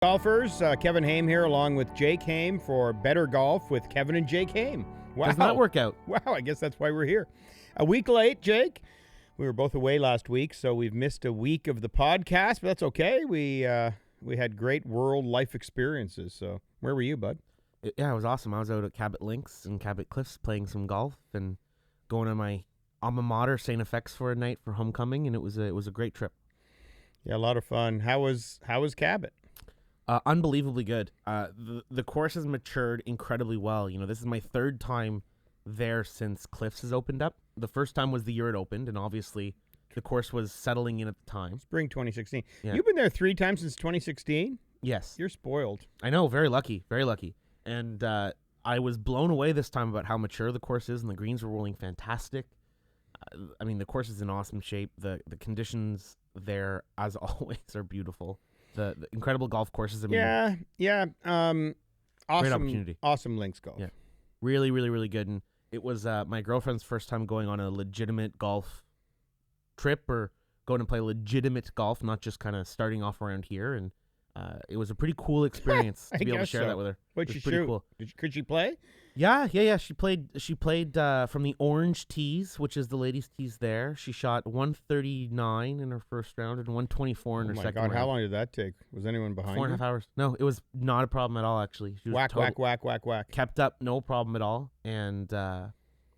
Golfers, Kevin Haim here along with Jake Haim for Better Golf with Kevin and Jake Haim. Wow. Does not work out. Wow, I guess that's why we're here. A week late, Jake. We were both away last week, so we've missed a week of the podcast, but that's okay. We had great world life experiences, so where were you, bud? Yeah, it was awesome. I was out at Cabot Links and Cabot Cliffs playing some golf and going to my alma mater, St. FX, for a night for homecoming, and it was a great trip. Yeah, a lot of fun. How was Cabot? Unbelievably good. The course has matured incredibly well. You know, this is my third time there since Cliffs has opened up. The first time was the year it opened, and obviously the course was settling in at the time. Spring 2016. Yeah. You've been there 3 times since 2016? Yes. You're spoiled. I know, very lucky, very lucky. And I was blown away this time about how mature the course is, and the greens were rolling fantastic. I mean, the course is in awesome shape. The conditions there, as always, are beautiful. The incredible golf courses. I mean, Awesome, great opportunity. Awesome links golf. Yeah, really, really, really good. And it was my girlfriend's first time going on a legitimate golf trip or going to play legitimate golf, not just kind of starting off around here. And it was a pretty cool experience to be able to share that with her. What'd she pretty shoot? Cool. Could she play? Yeah. She played from the orange tees, which is the ladies' tees there. She shot 139 in her first round and 124 in her second round. Oh my God, how long did that take? Was anyone behind you? 4.5 hours. No, it was not a problem at all, actually. She was Whack. kept up, no problem at all. And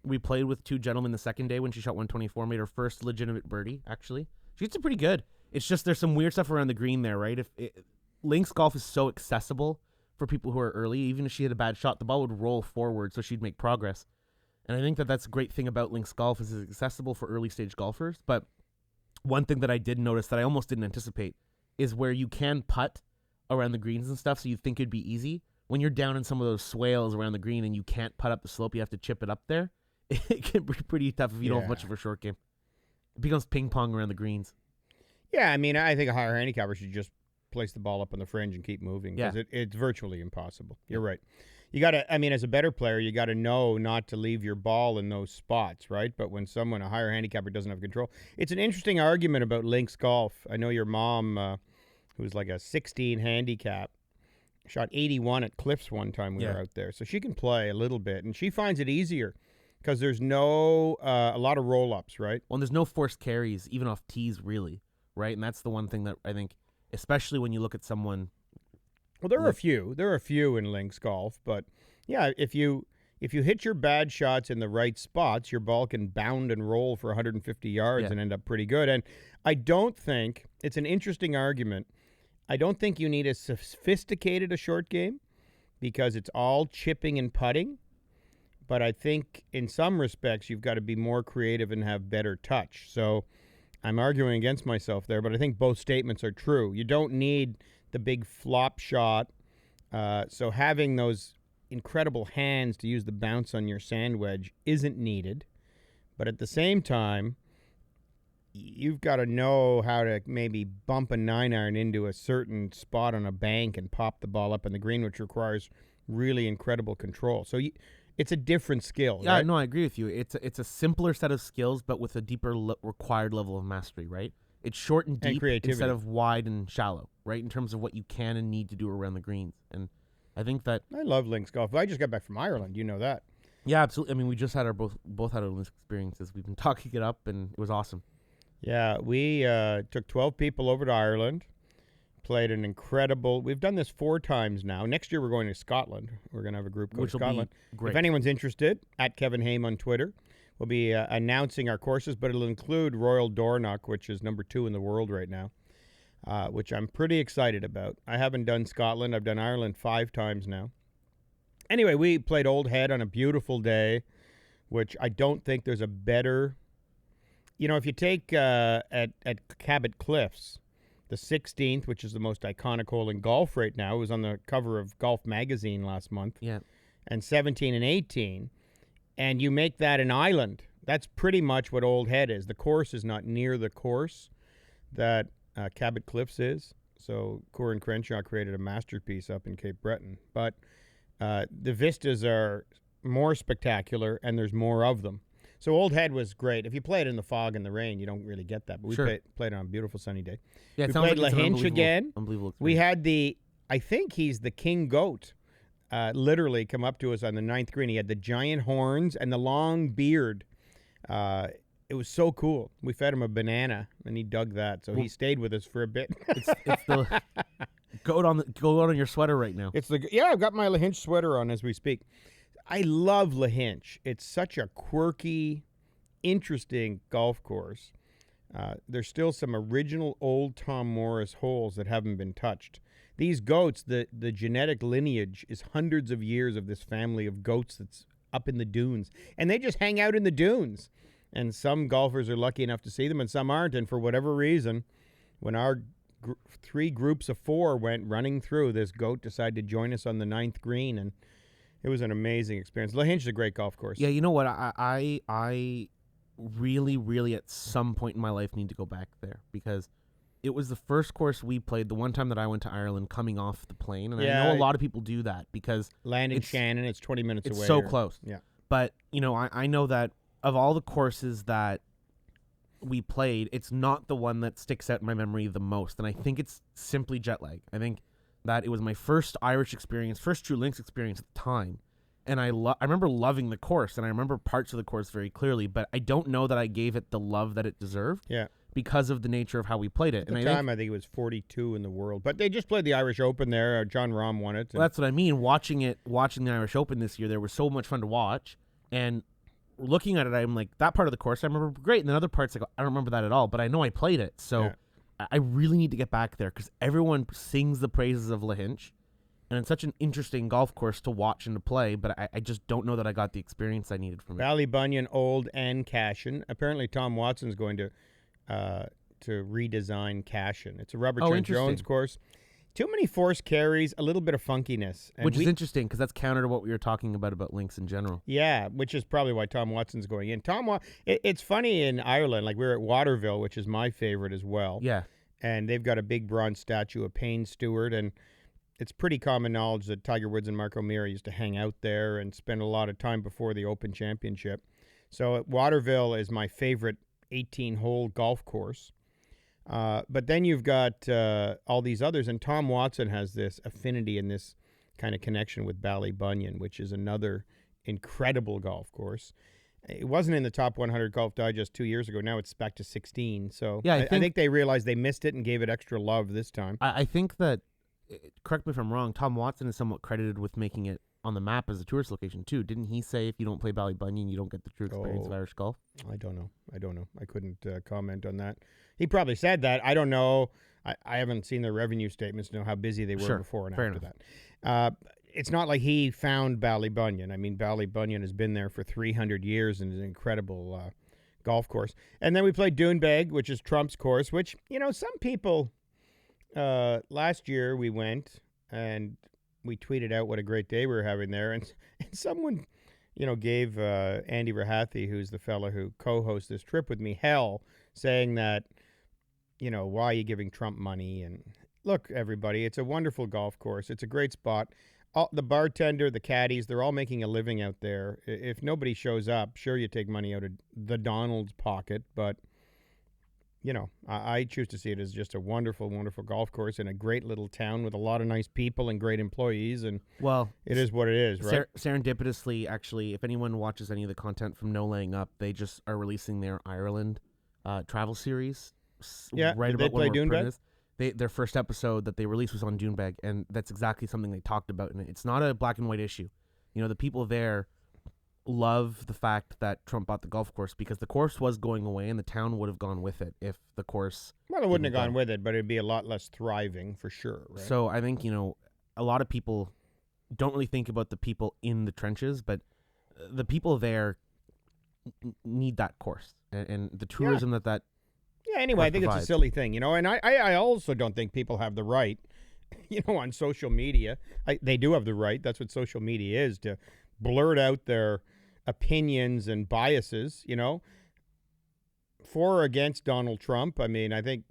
we played with 2 gentlemen the second day when she shot 124, made her first legitimate birdie, actually. She hits it pretty good. It's just there's some weird stuff around the green there, right? Links golf is so accessible for people who are early. Even if she had a bad shot, the ball would roll forward, so she'd make progress. And I think that's a great thing about links golf is it's accessible for early stage golfers. But one thing that I did notice that I almost didn't anticipate is where you can putt around the greens and stuff, so you think it'd be easy. When you're down in some of those swales around the green and you can't putt up the slope, you have to chip it up there. It can be pretty tough if you don't have much of a short game. It becomes ping pong around the greens. Yeah, I mean, I think a higher handicapper should just place the ball up on the fringe and keep moving because it's virtually impossible. You're right. You got to, I mean, as a better player, you got to know not to leave your ball in those spots, right? But when a higher handicapper doesn't have control, it's an interesting argument about links golf. I know your mom, who's like a 16 handicap, shot 81 at Cliffs one time we were out there. So she can play a little bit, and she finds it easier because there's no, a lot of roll-ups, right? Well, there's no forced carries, even off tees, really, right? And that's the one thing that I think, especially when you look at someone. Well, there are a few in links golf, but yeah, if you hit your bad shots in the right spots, your ball can bound and roll for 150 yards and end up pretty good. And I don't think it's an interesting argument. I don't think you need as sophisticated a short game because it's all chipping and putting. But I think in some respects you've got to be more creative and have better touch. So I'm arguing against myself there, but I think both statements are true. You don't need the big flop shot. So having those incredible hands to use the bounce on your sand wedge isn't needed. But at the same time, you've got to know how to maybe bump a 9-iron into a certain spot on a bank and pop the ball up in the green, which requires really incredible control. So it's a different skill. Yeah, right? No, I agree with you. It's a simpler set of skills, but with a deeper required level of mastery, right? It's short and deep instead of wide and shallow, right? In terms of what you can and need to do around the greens. And I think that I love links golf. I just got back from Ireland. You know that. Yeah, absolutely. I mean, we just had both had our links experiences. We've been talking it up, and it was awesome. Yeah, we took 12 people over to Ireland. Played an incredible. We've done this 4 times now. Next year we're going to Scotland. We're going to have a group go to Scotland. If anyone's interested, at Kevin Haim on Twitter, we'll be announcing our courses, but it'll include Royal Dornoch, which is number 2 in the world right now, which I'm pretty excited about. I haven't done Scotland. I've done Ireland 5 times now. Anyway, we played Old Head on a beautiful day, which I don't think there's a better. You know, if you take at Cabot Cliffs, the 16th, which is the most iconic hole in golf right now, it was on the cover of Golf Magazine last month. Yeah. And 17 and 18. And you make that an island. That's pretty much what Old Head is. The course is not near the course that Cabot Cliffs is. So Corin Crenshaw created a masterpiece up in Cape Breton. But the vistas are more spectacular, and there's more of them. So Old Head was great. If you play it in the fog and the rain, you don't really get that. But we played it on a beautiful sunny day. Yeah, we played La Hinch again. Unbelievable. We had the I think he's the king goat. Literally come up to us on the ninth green. He had the giant horns and the long beard. It was so cool. We fed him a banana, and he dug that, so he stayed with us for a bit. It's the goat on your sweater right now. I've got my LaHinch sweater on as we speak. I love LaHinch. It's such a quirky, interesting golf course. There's still some original old Tom Morris holes that haven't been touched. These goats, the genetic lineage is hundreds of years of this family of goats that's up in the dunes, and they just hang out in the dunes. And some golfers are lucky enough to see them, and some aren't. And for whatever reason, when our 3 groups of 4 went running through, this goat decided to join us on the ninth green, and it was an amazing experience. LaHinch is a great golf course. Yeah, you know what? I really, really at some point in my life need to go back there because it was the first course we played the one time that I went to Ireland coming off the plane. And I know a lot of people do that because land in Shannon, it's 20 minutes away. It's so close. Yeah. But, I know that of all the courses that we played, it's not the one that sticks out in my memory the most. And I think it's simply jet lag. I think that it was my first Irish experience, first true links experience at the time. And I remember loving the course, and I remember parts of the course very clearly, but I don't know that I gave it the love that it deserved. Yeah. Because of the nature of how we played it. At the time, I think it was 42 in the world. But they just played the Irish Open there. John Rahm won it. Well, that's what I mean. Watching the Irish Open this year, there was so much fun to watch. And looking at it, I'm like, that part of the course I remember great. And then other parts, I don't remember that at all. But I know I played it. So I really need to get back there because everyone sings the praises of LaHinch. And it's such an interesting golf course to watch and to play. But I just don't know that I got the experience I needed from it. Ballybunion, Old, and Cashin. Apparently, Tom Watson's going to redesign Cashin. It's a rubber Trent Jones course. Too many forced carries, a little bit of funkiness. And which is interesting because that's counter to what we were talking about links in general. Yeah, which is probably why Tom Watson's going in. It's funny in Ireland, like we were at Waterville, which is my favorite as well. Yeah. And they've got a big bronze statue of Payne Stewart, and it's pretty common knowledge that Tiger Woods and Mark O'Meara used to hang out there and spend a lot of time before the Open Championship. So Waterville is my favorite 18-hole golf course. But then you've got all these others, and Tom Watson has this affinity and this kind of connection with Ballybunion, which is another incredible golf course. It wasn't in the top 100 Golf Digest 2 years ago. Now it's back to 16. So yeah, I think they realized they missed it and gave it extra love this time. I think that, correct me if I'm wrong, Tom Watson is somewhat credited with making it on the map as a tourist location too. Didn't he say if you don't play Ballybunion, you don't get the true experience of Irish golf? I don't know. I couldn't comment on that. He probably said that. I don't know. I haven't seen their revenue statements to know how busy they were before and after that. It's not like he found Ballybunion. I mean, Ballybunion has been there for 300 years and is an incredible golf course. And then we played Doonbeg, which is Trump's course, which, some people, last year we went and we tweeted out what a great day we were having there. And someone, gave Andy Rahathi, who's the fellow who co-hosts this trip with me, hell, saying that, why are you giving Trump money? And look, everybody, it's a wonderful golf course. It's a great spot. The bartender, the caddies, they're all making a living out there. If nobody shows up, sure, you take money out of the Donald's pocket, but, I choose to see it as just a wonderful, wonderful golf course in a great little town with a lot of nice people and great employees, and it is what it is, right? Serendipitously, actually, if anyone watches any of the content from No Laying Up, they just are releasing their Ireland travel series. Yeah, right they about play Doonbeg? Their first episode that they released was on Doonbeg, and that's exactly something they talked about. And it's not a black and white issue. The people there love the fact that Trump bought the golf course because the course was going away, and the town would have gone with it if the course. Well, it wouldn't have gone with it, but it'd be a lot less thriving for sure. Right? So I think a lot of people don't really think about the people in the trenches, but the people there need that course and the tourism that. Yeah, anyway, I think it's a silly thing, and I also don't think people have the right, on social media. They do have the right. That's what social media is, to blurt out their opinions and biases, for or against Donald Trump. I mean, I think,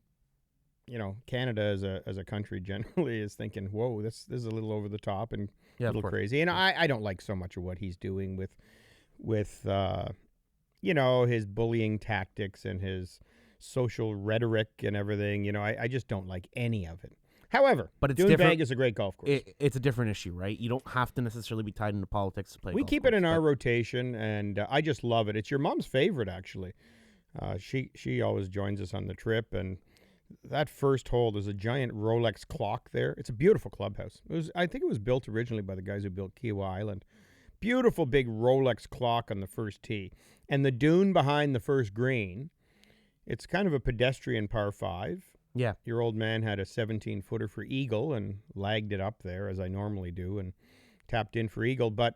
Canada as a country generally is thinking, whoa, this is a little over the top and a little crazy. And I don't like so much of what he's doing with his bullying tactics and his social rhetoric and everything. I just don't like any of it. However, but it's Dune different. Bank is a great golf course. It's a different issue, right? You don't have to necessarily be tied into politics to play. We golf keep course, it in but our rotation, and I just love it. It's your mom's favorite, actually. She always joins us on the trip, and that first hole, there's a giant Rolex clock there. It's a beautiful clubhouse. I think it was built originally by the guys who built Kiowa Island. Beautiful big Rolex clock on the first tee. And the dune behind the first green, it's kind of a pedestrian par 5. Yeah. Your old man had a 17-footer for eagle and lagged it up there, as I normally do, and tapped in for eagle. But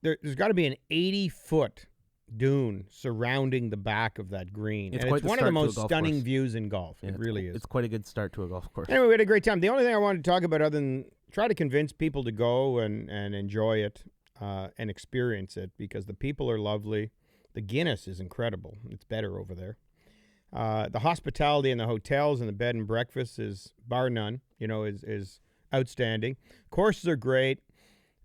there's got to be an 80-foot dune surrounding the back of that green. It's one of the most stunning views in golf. Yeah, it really is. It's quite a good start to a golf course. Anyway, we had a great time. The only thing I wanted to talk about, other than try to convince people to go and enjoy it and experience it, because the people are lovely. The Guinness is incredible. It's better over there. The hospitality in the hotels and the bed and breakfast is, bar none, is outstanding. Courses are great.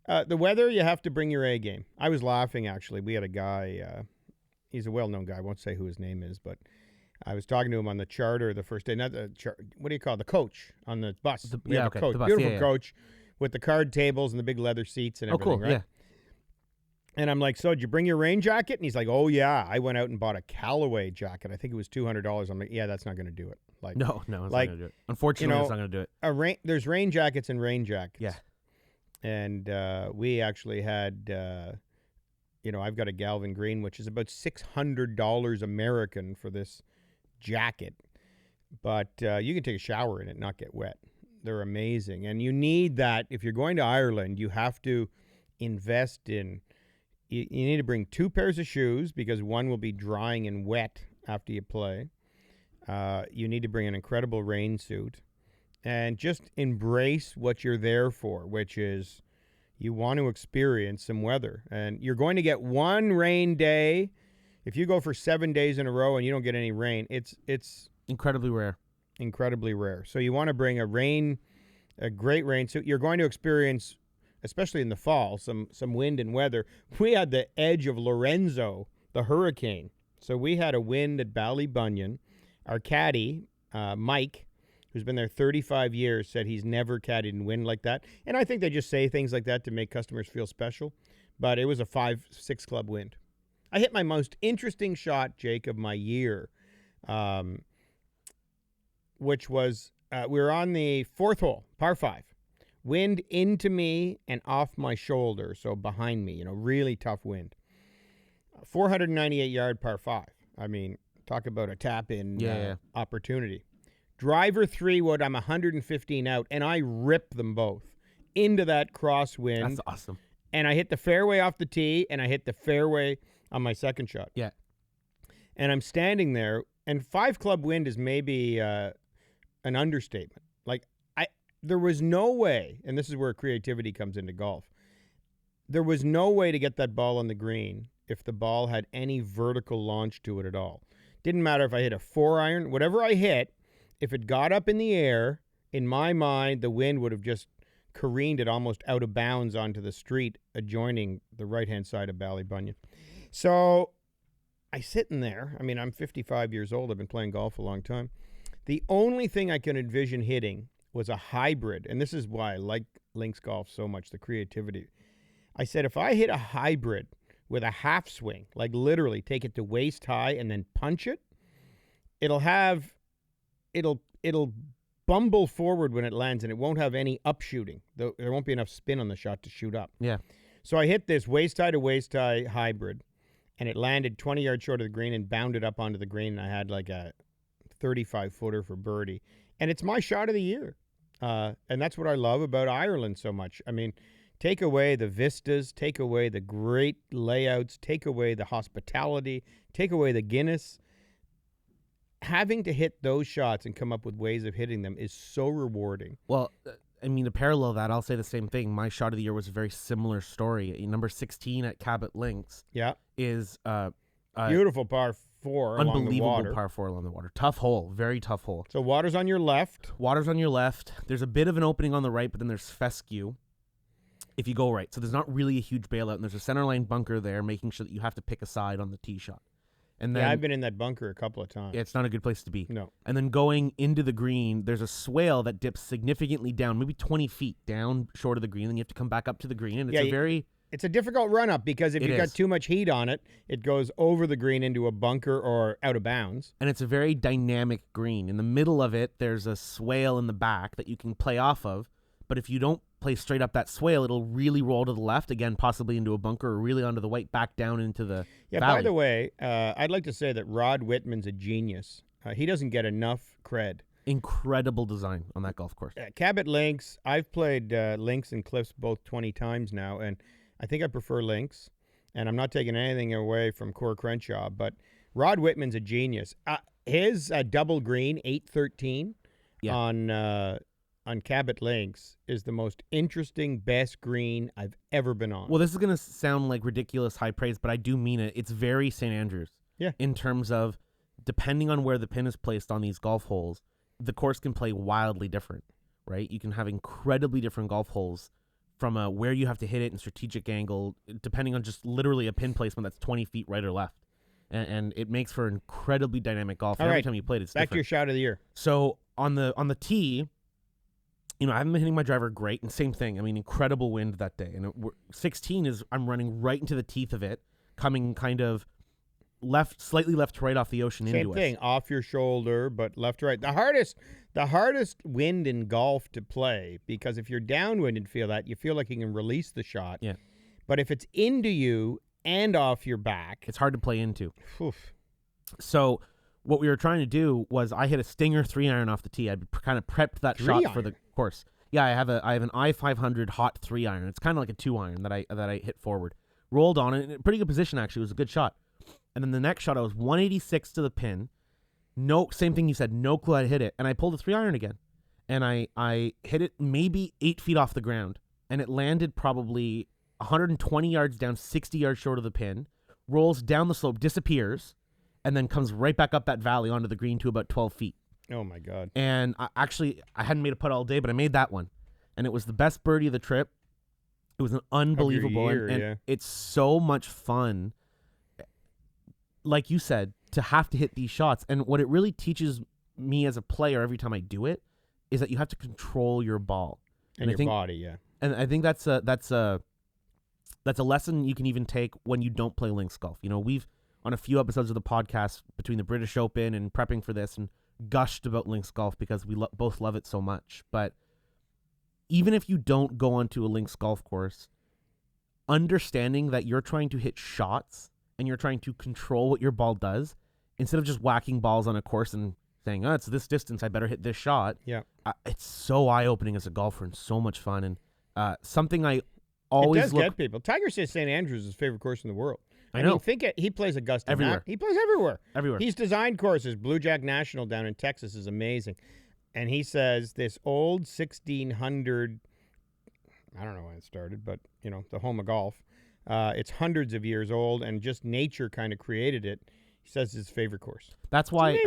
The weather, you have to bring your A game. I was laughing, actually. We had a guy, he's a well-known guy. I won't say who his name is, but I was talking to him on the charter the first day. Not the what do you call it? The coach on the bus. We have a coach. Beautiful coach with the card tables and the big leather seats and everything, right? Yeah. And I'm like, so did you bring your rain jacket? And he's like, oh, yeah. I went out and bought a Callaway jacket. I think it was $200. I'm like, yeah, that's not going to do it. Like, No, it's not going to do it. Unfortunately, it's not going to do it. There's rain jackets and rain jackets. Yeah. And we actually had, I've got a Galvin Green, which is about $600 American for this jacket. But you can take a shower in it, not get wet. They're amazing. And you need that. If you're going to Ireland, you have to invest in, you need to bring 2 pairs of shoes because one will be drying and wet after you play. You need to bring an incredible rain suit. And just embrace what you're there for, which is you want to experience some weather. And you're going to get one rain day. If you go for 7 days in a row and you don't get any rain, it's incredibly rare. Incredibly rare. So you want to bring a great rain suit. You're going to experience, especially in the fall, some wind and weather. We had the edge of Lorenzo, the hurricane. So we had a wind at Ballybunion. Our caddy, Mike, who's been there 35 years, said he's never caddied in wind like that. And I think they just say things like that to make customers feel special. But it was a 5-6 club wind. I hit my most interesting shot, Jake, of my year, which was we were on the 4th hole, par 5. Wind into me and off my shoulder, so behind me, really tough wind. 498-yard par 5. I mean, talk about a tap-in opportunity. Driver 3 wood, I'm 115 out, and I ripped them both into that crosswind. That's awesome. And I hit the fairway off the tee, and I hit the fairway on my second shot. Yeah. And I'm standing there, and 5 club wind is maybe an understatement. Like, there was no way, and this is where creativity comes into golf, there was no way to get that ball on the green if the ball had any vertical launch to it at all. Didn't matter if I hit a 4-iron, whatever I hit, if it got up in the air, in my mind, the wind would have just careened it almost out of bounds onto the street adjoining the right-hand side of Ballybunion. So I sit in there. I mean, I'm 55 years old. I've been playing golf a long time. The only thing I can envision hitting was a hybrid, and this is why I like links golf so much, the creativity. I said, if I hit a hybrid with a half swing, like literally take it to waist high and then punch it, it'll bumble forward when it lands, and it won't have any upshooting. There won't be enough spin on the shot to shoot up. Yeah. So I hit this waist high to waist high hybrid, and it landed 20 yards short of the green and bounded up onto the green, and I had like a 35-footer for birdie. And it's my shot of the year. And that's what I love about Ireland so much. I mean, take away the vistas, take away the great layouts, take away the hospitality, take away the Guinness. Having to hit those shots and come up with ways of hitting them is so rewarding. Well, I mean, to parallel that, I'll say the same thing. My shot of the year was a very similar story. Number 16 at Cabot Links is beautiful par 4 along the unbelievable water. par 4 along the water. Tough hole, very tough hole. So water's on your left. Water's on your left. There's a bit of an opening on the right, but then there's fescue if you go right. So there's not really a huge bailout, and there's a centerline bunker there, making sure that you have to pick a side on the tee shot. And then I've been in that bunker a couple of times. it's not a good place to be. No. And then going into the green, there's a swale that dips significantly down, maybe 20 feet down short of the green. Then you have to come back up to the green, and It's a difficult run up because if you've got too much heat on it, it goes over the green into a bunker or out of bounds. And it's a very dynamic green. In the middle of it, there's a swale in the back that you can play off of. But if you don't play straight up that swale, it'll really roll to the left, again, possibly into a bunker or really onto the white, back down into the valley. By the way, I'd like to say that Rod Whitman's a genius. He doesn't get enough cred. Incredible design on that golf course. Cabot links, I've played links and cliffs both 20 times now, and I think I prefer links, and I'm not taking anything away from Core Crenshaw, but Rod Whitman's a genius. His double green, 813 on Cabot links is the most interesting, best green I've ever been on. Well, this is going to sound like ridiculous high praise, but I do mean it. It's very St. Andrews. Yeah. In terms of, depending on where the pin is placed on these golf holes, the course can play wildly different, right? You can have incredibly different golf holes from where you have to hit it in strategic angle, depending on just literally a pin placement that's 20 feet right or left. And it makes for incredibly dynamic golf. All Every right. time you play it, it's Back different. to your shot of the year. So on the tee, I haven't been hitting my driver great, and same thing. I mean, incredible wind that day. And 16 is, I'm running right into the teeth of it, coming kind of slightly left to right off the ocean into us. Same thing, off your shoulder, but left to right. The hardest wind in golf to play, because if you're downwind and feel that, you feel like you can release the shot. Yeah. But if it's into you and off your back, it's hard to play into. Oof. So what we were trying to do was I hit a stinger 3-iron off the tee. I'd kind of prepped that shot for the course. Yeah, I have an I-500 hot 3-iron. It's kind of like a 2-iron that I hit forward. Rolled on it in a pretty good position, actually. It was a good shot. And then the next shot, I was 186 to the pin. No, same thing you said, no clue how to hit it. And I pulled a 3-iron again. And I hit it maybe 8 feet off the ground. And it landed probably 120 yards down, 60 yards short of the pin. Rolls down the slope, disappears, and then comes right back up that valley onto the green to about 12 feet. Oh, my God. And I hadn't made a putt all day, but I made that one. And it was the best birdie of the trip. It was an unbelievable year, and it's so much fun, like you said, to have to hit these shots. And what it really teaches me as a player every time I do it is that you have to control your ball. And your body, yeah. And I think that's a lesson you can even take when you don't play links golf. We've, on a few episodes of the podcast between the British Open and prepping for this, and gushed about links golf because we both love it so much. But even if you don't go onto a links golf course, understanding that you're trying to hit shots and you're trying to control what your ball does, instead of just whacking balls on a course and saying, oh, it's this distance, I better hit this shot. Yeah. It's so eye-opening as a golfer and so much fun. And something I always It does get people. Tiger says St. Andrews is his favorite course in the world. I know. He plays Augusta. Everywhere. He plays everywhere. Everywhere. He's designed courses. Blue Jack National down in Texas is amazing. And he says this old 1600, I don't know when it started, but, the home of golf. It's hundreds of years old, and just nature kind of created it. He says it's his favorite course. That's why,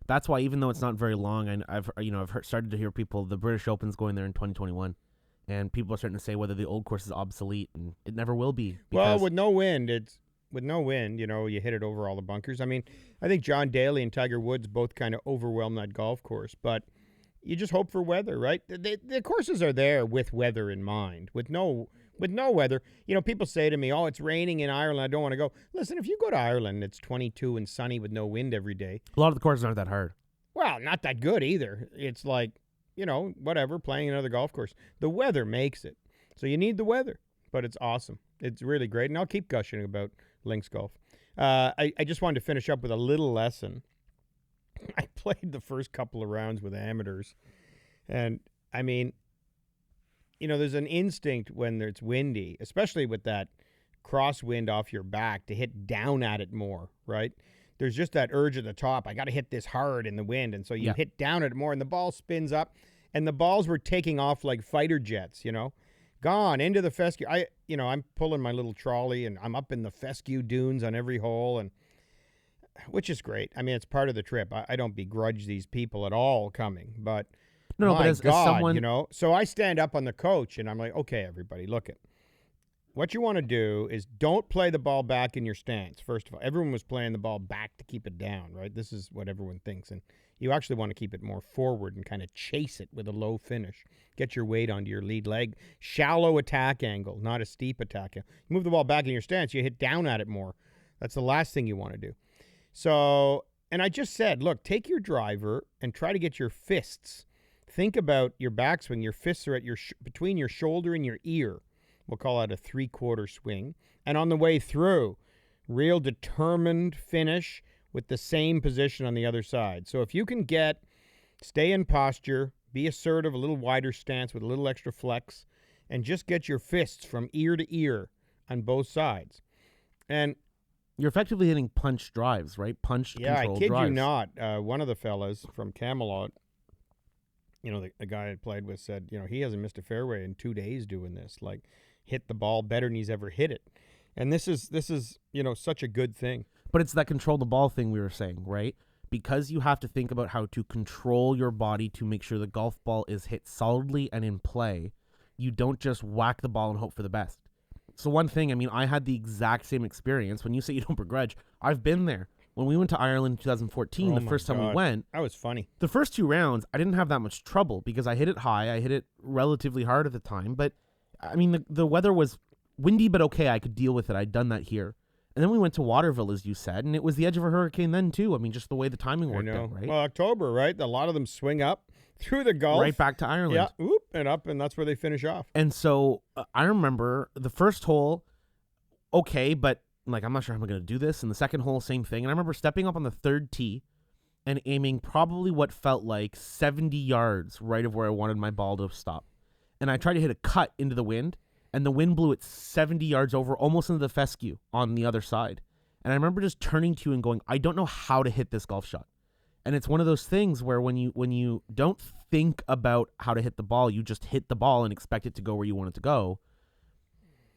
that's why even though it's not very long, and I've started to hear people, the British Open's going there in 2021. And people are starting to say whether the old course is obsolete, and it never will be. Well, with no wind, you hit it over all the bunkers. I mean, I think John Daly and Tiger Woods both kind of overwhelmed that golf course, but you just hope for weather, right? The courses are there with weather in mind. With no weather, people say to me, "Oh, it's raining in Ireland. I don't want to go." Listen, if you go to Ireland, it's 22 and sunny with no wind every day. A lot of the courses aren't that hard. Well, not that good either. It's like, whatever, playing another golf course. The weather makes it. So you need the weather, but it's awesome. It's really great, and I'll keep gushing about links golf. I just wanted to finish up with a little lesson. I played the first couple of rounds with amateurs, and, I mean, there's an instinct when it's windy, especially with that crosswind off your back, to hit down at it more, right? There's just that urge at the top. I got to hit this hard in the wind. And so you hit down at it more, and the ball spins up. And the balls were taking off like fighter jets, gone into the fescue. I'm pulling my little trolley, and I'm up in the fescue dunes on every hole, and which is great. I mean, it's part of the trip. I don't begrudge these people at all coming, but but as God, someone, so I stand up on the coach, and I'm like, okay, everybody, look it. what you want to do is don't play the ball back in your stance. First of all, everyone was playing the ball back to keep it down, right? This is what everyone thinks. And you actually want to keep it more forward and kind of chase it with a low finish. Get your weight onto your lead leg. Shallow attack angle, not a steep attack angle. You move the ball back in your stance, you hit down at it more. That's the last thing you want to do. So, and I just said, look, take your driver and try to get your fists. Think about your backswing. Your fists are at your between your shoulder and your ear. We'll call it a 3/4 swing. And on the way through, real determined finish with the same position on the other side. So if you can stay in posture, be assertive, a little wider stance with a little extra flex, and just get your fists from ear to ear on both sides. And you're effectively hitting punch drives, right? Punch control drives. Yeah, I kid you not. One of the fellas from Camelot, the guy I played with said, he hasn't missed a fairway in 2 days doing this. Like, hit the ball better than he's ever hit it. And this is such a good thing. But it's that control the ball thing we were saying, right? Because you have to think about how to control your body to make sure the golf ball is hit solidly and in play. You don't just whack the ball and hope for the best. So one thing, I had the exact same experience. When you say you don't begrudge, I've been there. When we went to Ireland in 2014, the first time we went. That was funny. The first 2 rounds, I didn't have that much trouble because I hit it high. I hit it relatively hard at the time. But, the weather was windy but okay. I could deal with it. I'd done that here. And then we went to Waterville, as you said, and it was the edge of a hurricane then, too. Just the way the timing worked out, right? Well, October, right? A lot of them swing up through the Gulf. Right back to Ireland. Yeah, whoop, and up, and that's where they finish off. And so I remember the first hole, okay, but I'm not sure how I'm going to do this. And the second hole, same thing. And I remember stepping up on the third tee and aiming probably what felt like 70 yards right of where I wanted my ball to stop. And I tried to hit a cut into the wind, and the wind blew it 70 yards over, almost into the fescue on the other side. And I remember just turning to you and going, I don't know how to hit this golf shot. And it's one of those things where when you don't think about how to hit the ball, you just hit the ball and expect it to go where you want it to go.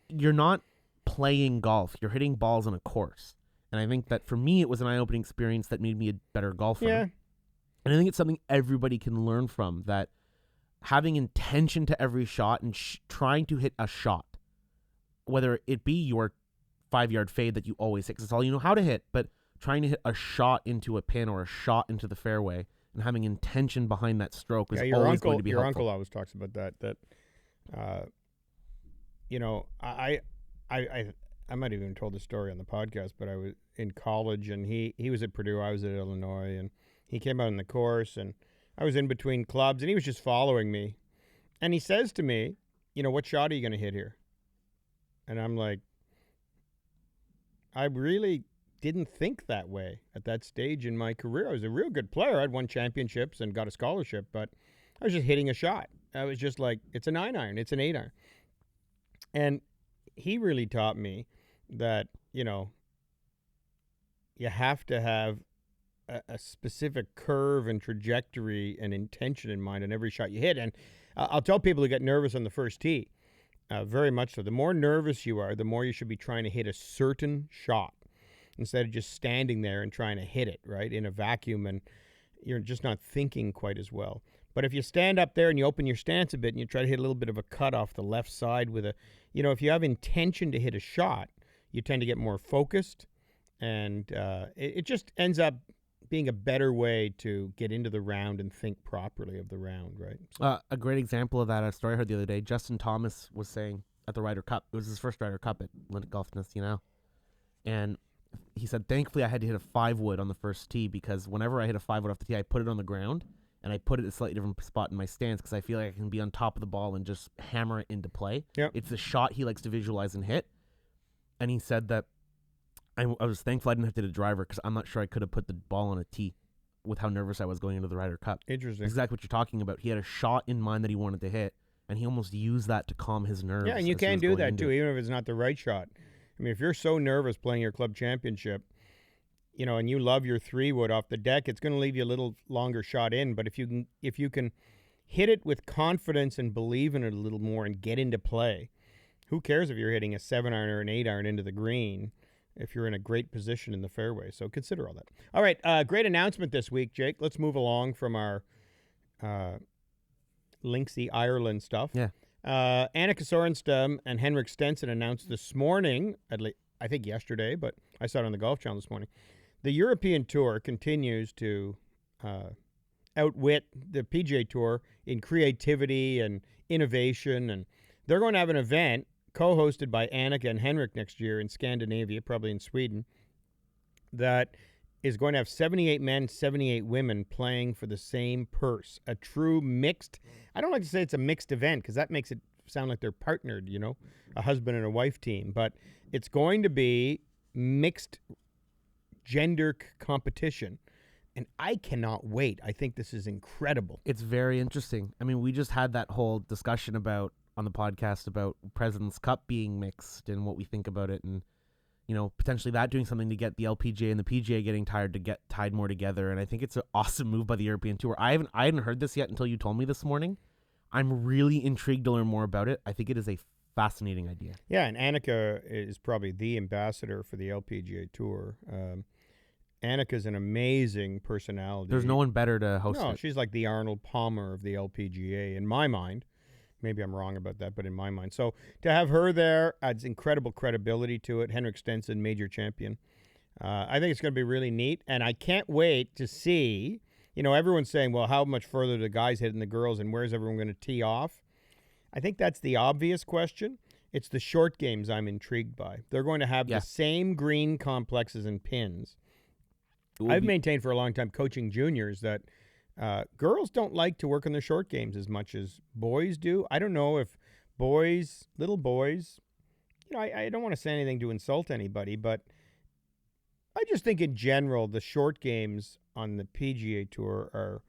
You're not playing golf. You're hitting balls on a course. And I think that for me, it was an eye-opening experience that made me a better golfer. Yeah. And I think it's something everybody can learn from, that having intention to every shot and trying to hit a shot, whether it be your 5-yard fade that you always hit, 'cause it's all you know how to hit, but trying to hit a shot into a pin or a shot into the fairway and having intention behind that stroke is always going to be helpful. Your uncle always talks about that I might have even told the story on the podcast, but I was in college and he was at Purdue, I was at Illinois, and he came out on the course and I was in between clubs and he was just following me. And he says to me, what shot are you going to hit here? And I'm like, I really didn't think that way at that stage in my career. I was a real good player. I'd won championships and got a scholarship, but I was just hitting a shot. I was just like, it's a 9-iron, it's an 8-iron. And he really taught me that, you have to have a specific curve and trajectory and intention in mind on every shot you hit. And I'll tell people who get nervous on the first tee, very much so. The more nervous you are, the more you should be trying to hit a certain shot instead of just standing there and trying to hit it, right, in a vacuum, and you're just not thinking quite as well. But if you stand up there and you open your stance a bit and you try to hit a little bit of a cut off the left side with if you have intention to hit a shot, you tend to get more focused, and it just ends up being a better way to get into the round and think properly of the round, right? So. A great example of that, a story I heard the other day, Justin Thomas was saying at the Ryder Cup, it was his first Ryder Cup at Lindt Golf Nacional, and he said, thankfully I had to hit a 5-wood on the first tee, because whenever I hit a 5-wood off the tee, I put it on the ground, and I put it at a slightly different spot in my stance because I feel like I can be on top of the ball and just hammer it into play. Yep. It's the shot he likes to visualize and hit. And he said that I was thankful I didn't have to hit a driver, because I'm not sure I could have put the ball on a tee with how nervous I was going into the Ryder Cup. Interesting. Exactly what you're talking about. He had a shot in mind that he wanted to hit, and he almost used that to calm his nerves. Yeah, and you can do that too, even if it's not the right shot. I mean, if you're so nervous playing your club championship, and you love your 3-wood off the deck, it's going to leave you a little longer shot in. But if you can hit it with confidence and believe in it a little more and get into play, who cares if you're hitting a 7-iron or an 8-iron into the green if you're in a great position in the fairway. So consider all that. All right, great announcement this week, Jake. Let's move along from our Linksy Ireland stuff. Yeah. Annika Sorenstam and Henrik Stenson announced this morning, I think yesterday, but I saw it on the Golf Channel this morning. The European Tour continues to outwit the PGA Tour in creativity and innovation, and they're going to have an event co-hosted by Annika and Henrik next year in Scandinavia, probably in Sweden, that is going to have 78 men, 78 women playing for the same purse. A true mixed, I don't like to say it's a mixed event because that makes it sound like they're partnered, a husband and a wife team. But it's going to be mixed gender competition. And I cannot wait. I think this is incredible. It's very interesting. I mean, we just had that whole discussion on the podcast about President's Cup being mixed and what we think about it, and potentially that doing something to get the LPGA and the PGA getting tied more together. And I think it's an awesome move by the European Tour. I hadn't heard this yet until you told me this morning. I'm really intrigued to learn more about it. I think it is a fascinating idea. Yeah, and Annika is probably the ambassador for the LPGA Tour. Annika's an amazing personality. There's no one better to host it. She's like the Arnold Palmer of the LPGA, in my mind. Maybe I'm wrong about that, but in my mind. So to have her there adds incredible credibility to it. Henrik Stenson, major champion. I think it's going to be really neat, and I can't wait to see, everyone's saying, well, how much further do the guys hit than the girls, and where's everyone going to tee off? I think that's the obvious question. It's the short games I'm intrigued by. They're going to have the same green complexes and pins. I've maintained for a long time coaching juniors that girls don't like to work on the short games as much as boys do. I don't know if little boys, I don't want to say anything to insult anybody, but I just think in general the short games on the PGA Tour are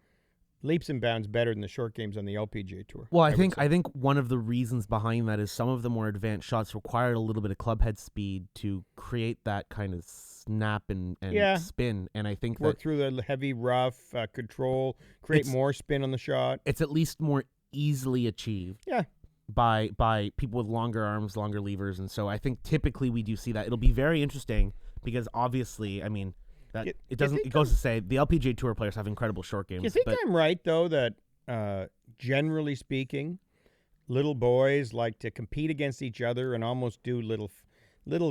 leaps and bounds better than the short games on the LPGA Tour. Well, I think one of the reasons behind that is some of the more advanced shots require a little bit of club head speed to create that kind of snap and spin, and I think work through the heavy rough, control, create more spin on the shot. It's at least more easily achieved. Yeah. By people with longer arms, longer levers, and so I think typically we do see that. It'll be very interesting because obviously, I mean, that it doesn't. It goes to say the LPGA Tour players have incredible short games. You think I'm right though that generally speaking, little boys like to compete against each other and almost do little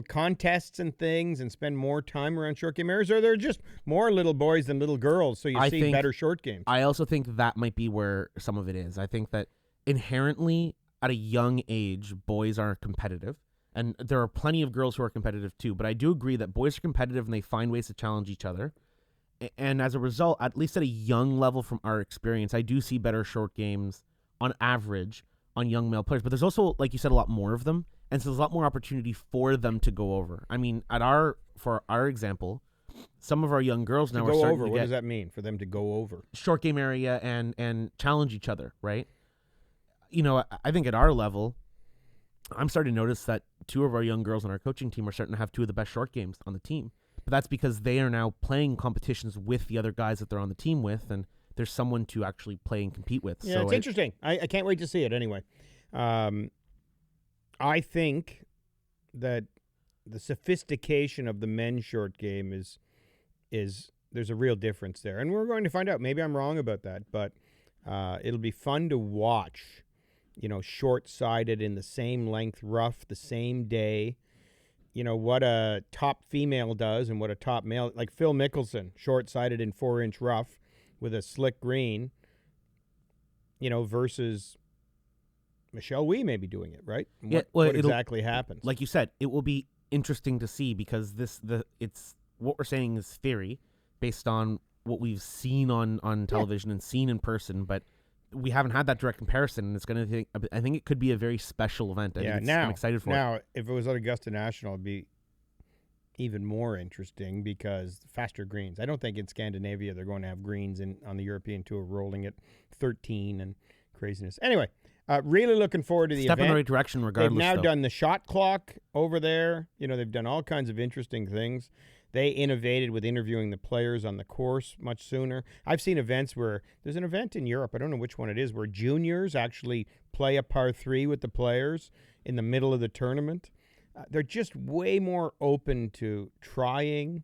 contests and things and spend more time around short game areas, or there are just more little boys than little girls, so you see better short games? I also think that might be where some of it is. I think that inherently at a young age, boys are competitive, and there are plenty of girls who are competitive too, but I do agree that boys are competitive and they find ways to challenge each other. And as a result, at least at a young level from our experience, I do see better short games on average on young male players. But there's also, like you said, a lot more of them. And so there's a lot more opportunity for them to go over. I mean, for our example, some of our young girls now are starting to get... What does that mean, for them to go over? Short game area and challenge each other, right? I think at our level, I'm starting to notice that two of our young girls on our coaching team are starting to have two of the best short games on the team. But that's because they are now playing competitions with the other guys that they're on the team with, and there's someone to actually play and compete with. Yeah, so it's interesting. I can't wait to see it anyway. I think that the sophistication of the men's short game is there's a real difference there. And we're going to find out. Maybe I'm wrong about that, but it'll be fun to watch, short-sided in the same length rough the same day. What a top female does and what a top male, like Phil Mickelson, short-sided in 4-inch rough with a slick green, versus Michelle Wee may be doing it, right? What exactly happens? Like you said, it will be interesting to see because it's what we're saying is theory based on what we've seen on television and seen in person, but we haven't had that direct comparison, and it's going to. I think it could be a very special event. I'm excited for it. Now, if it was at Augusta National, it'd be even more interesting because faster greens. I don't think in Scandinavia they're going to have greens on the European Tour rolling at 13 and craziness. Anyway, really looking forward to the event. Step in the right direction regardless. They've now done the shot clock over there. They've done all kinds of interesting things. They innovated with interviewing the players on the course much sooner. I've seen events where there's an event in Europe, I don't know which one it is, where juniors actually play a par 3 with the players in the middle of the tournament. They're just way more open to trying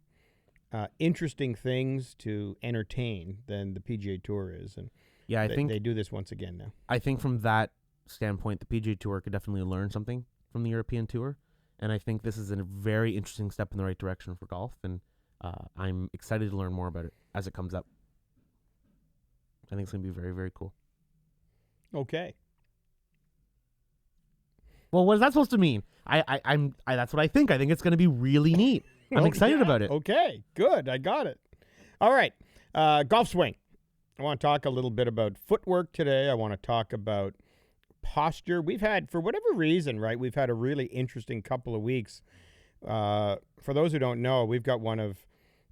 interesting things to entertain than the PGA Tour is. And I think they do this once again now. I think from that standpoint, the PGA Tour could definitely learn something from the European Tour, and I think this is a very interesting step in the right direction for golf, and I'm excited to learn more about it as it comes up. I think it's going to be very, very cool. Okay. Well, what is that supposed to mean? That's what I think. I think it's going to be really neat. I'm excited about it. Okay, good. I got it. All right. Golf swing. I want to talk a little bit about footwork today. I want to talk about posture. We've had, for whatever reason, right, we've had a really interesting couple of weeks. For those who don't know, we've got one of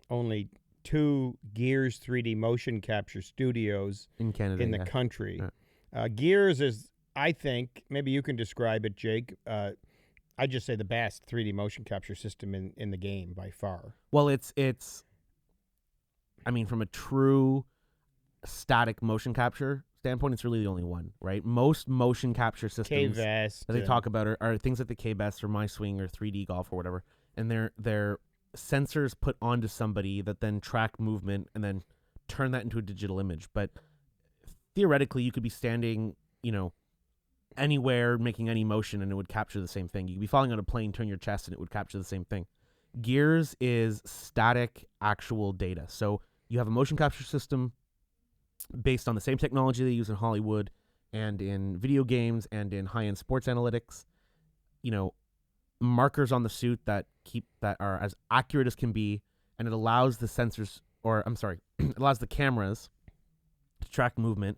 only 2 Gears 3D motion capture studios in Canada, in the country. Gears is, I think, maybe you can describe it, Jake. I'd just say the best 3D motion capture system in the game by far. Well, it's I mean, from a true static motion capture standpoint, it's really the only one, right? Most motion capture systems that they talk about are things like the Cabot or MySwing or 3D Golf or whatever, and they're sensors put onto somebody that then track movement and then turn that into a digital image. But theoretically, you could be standing, anywhere, making any motion, and it would capture the same thing. You could be falling on a plane, turn your chest, and it would capture the same thing. Gears is static, actual data. So you have a motion capture system based on the same technology they use in Hollywood and in video games and in high-end sports analytics. Markers on the suit that are as accurate as can be, and it allows the sensors, it allows the cameras to track movement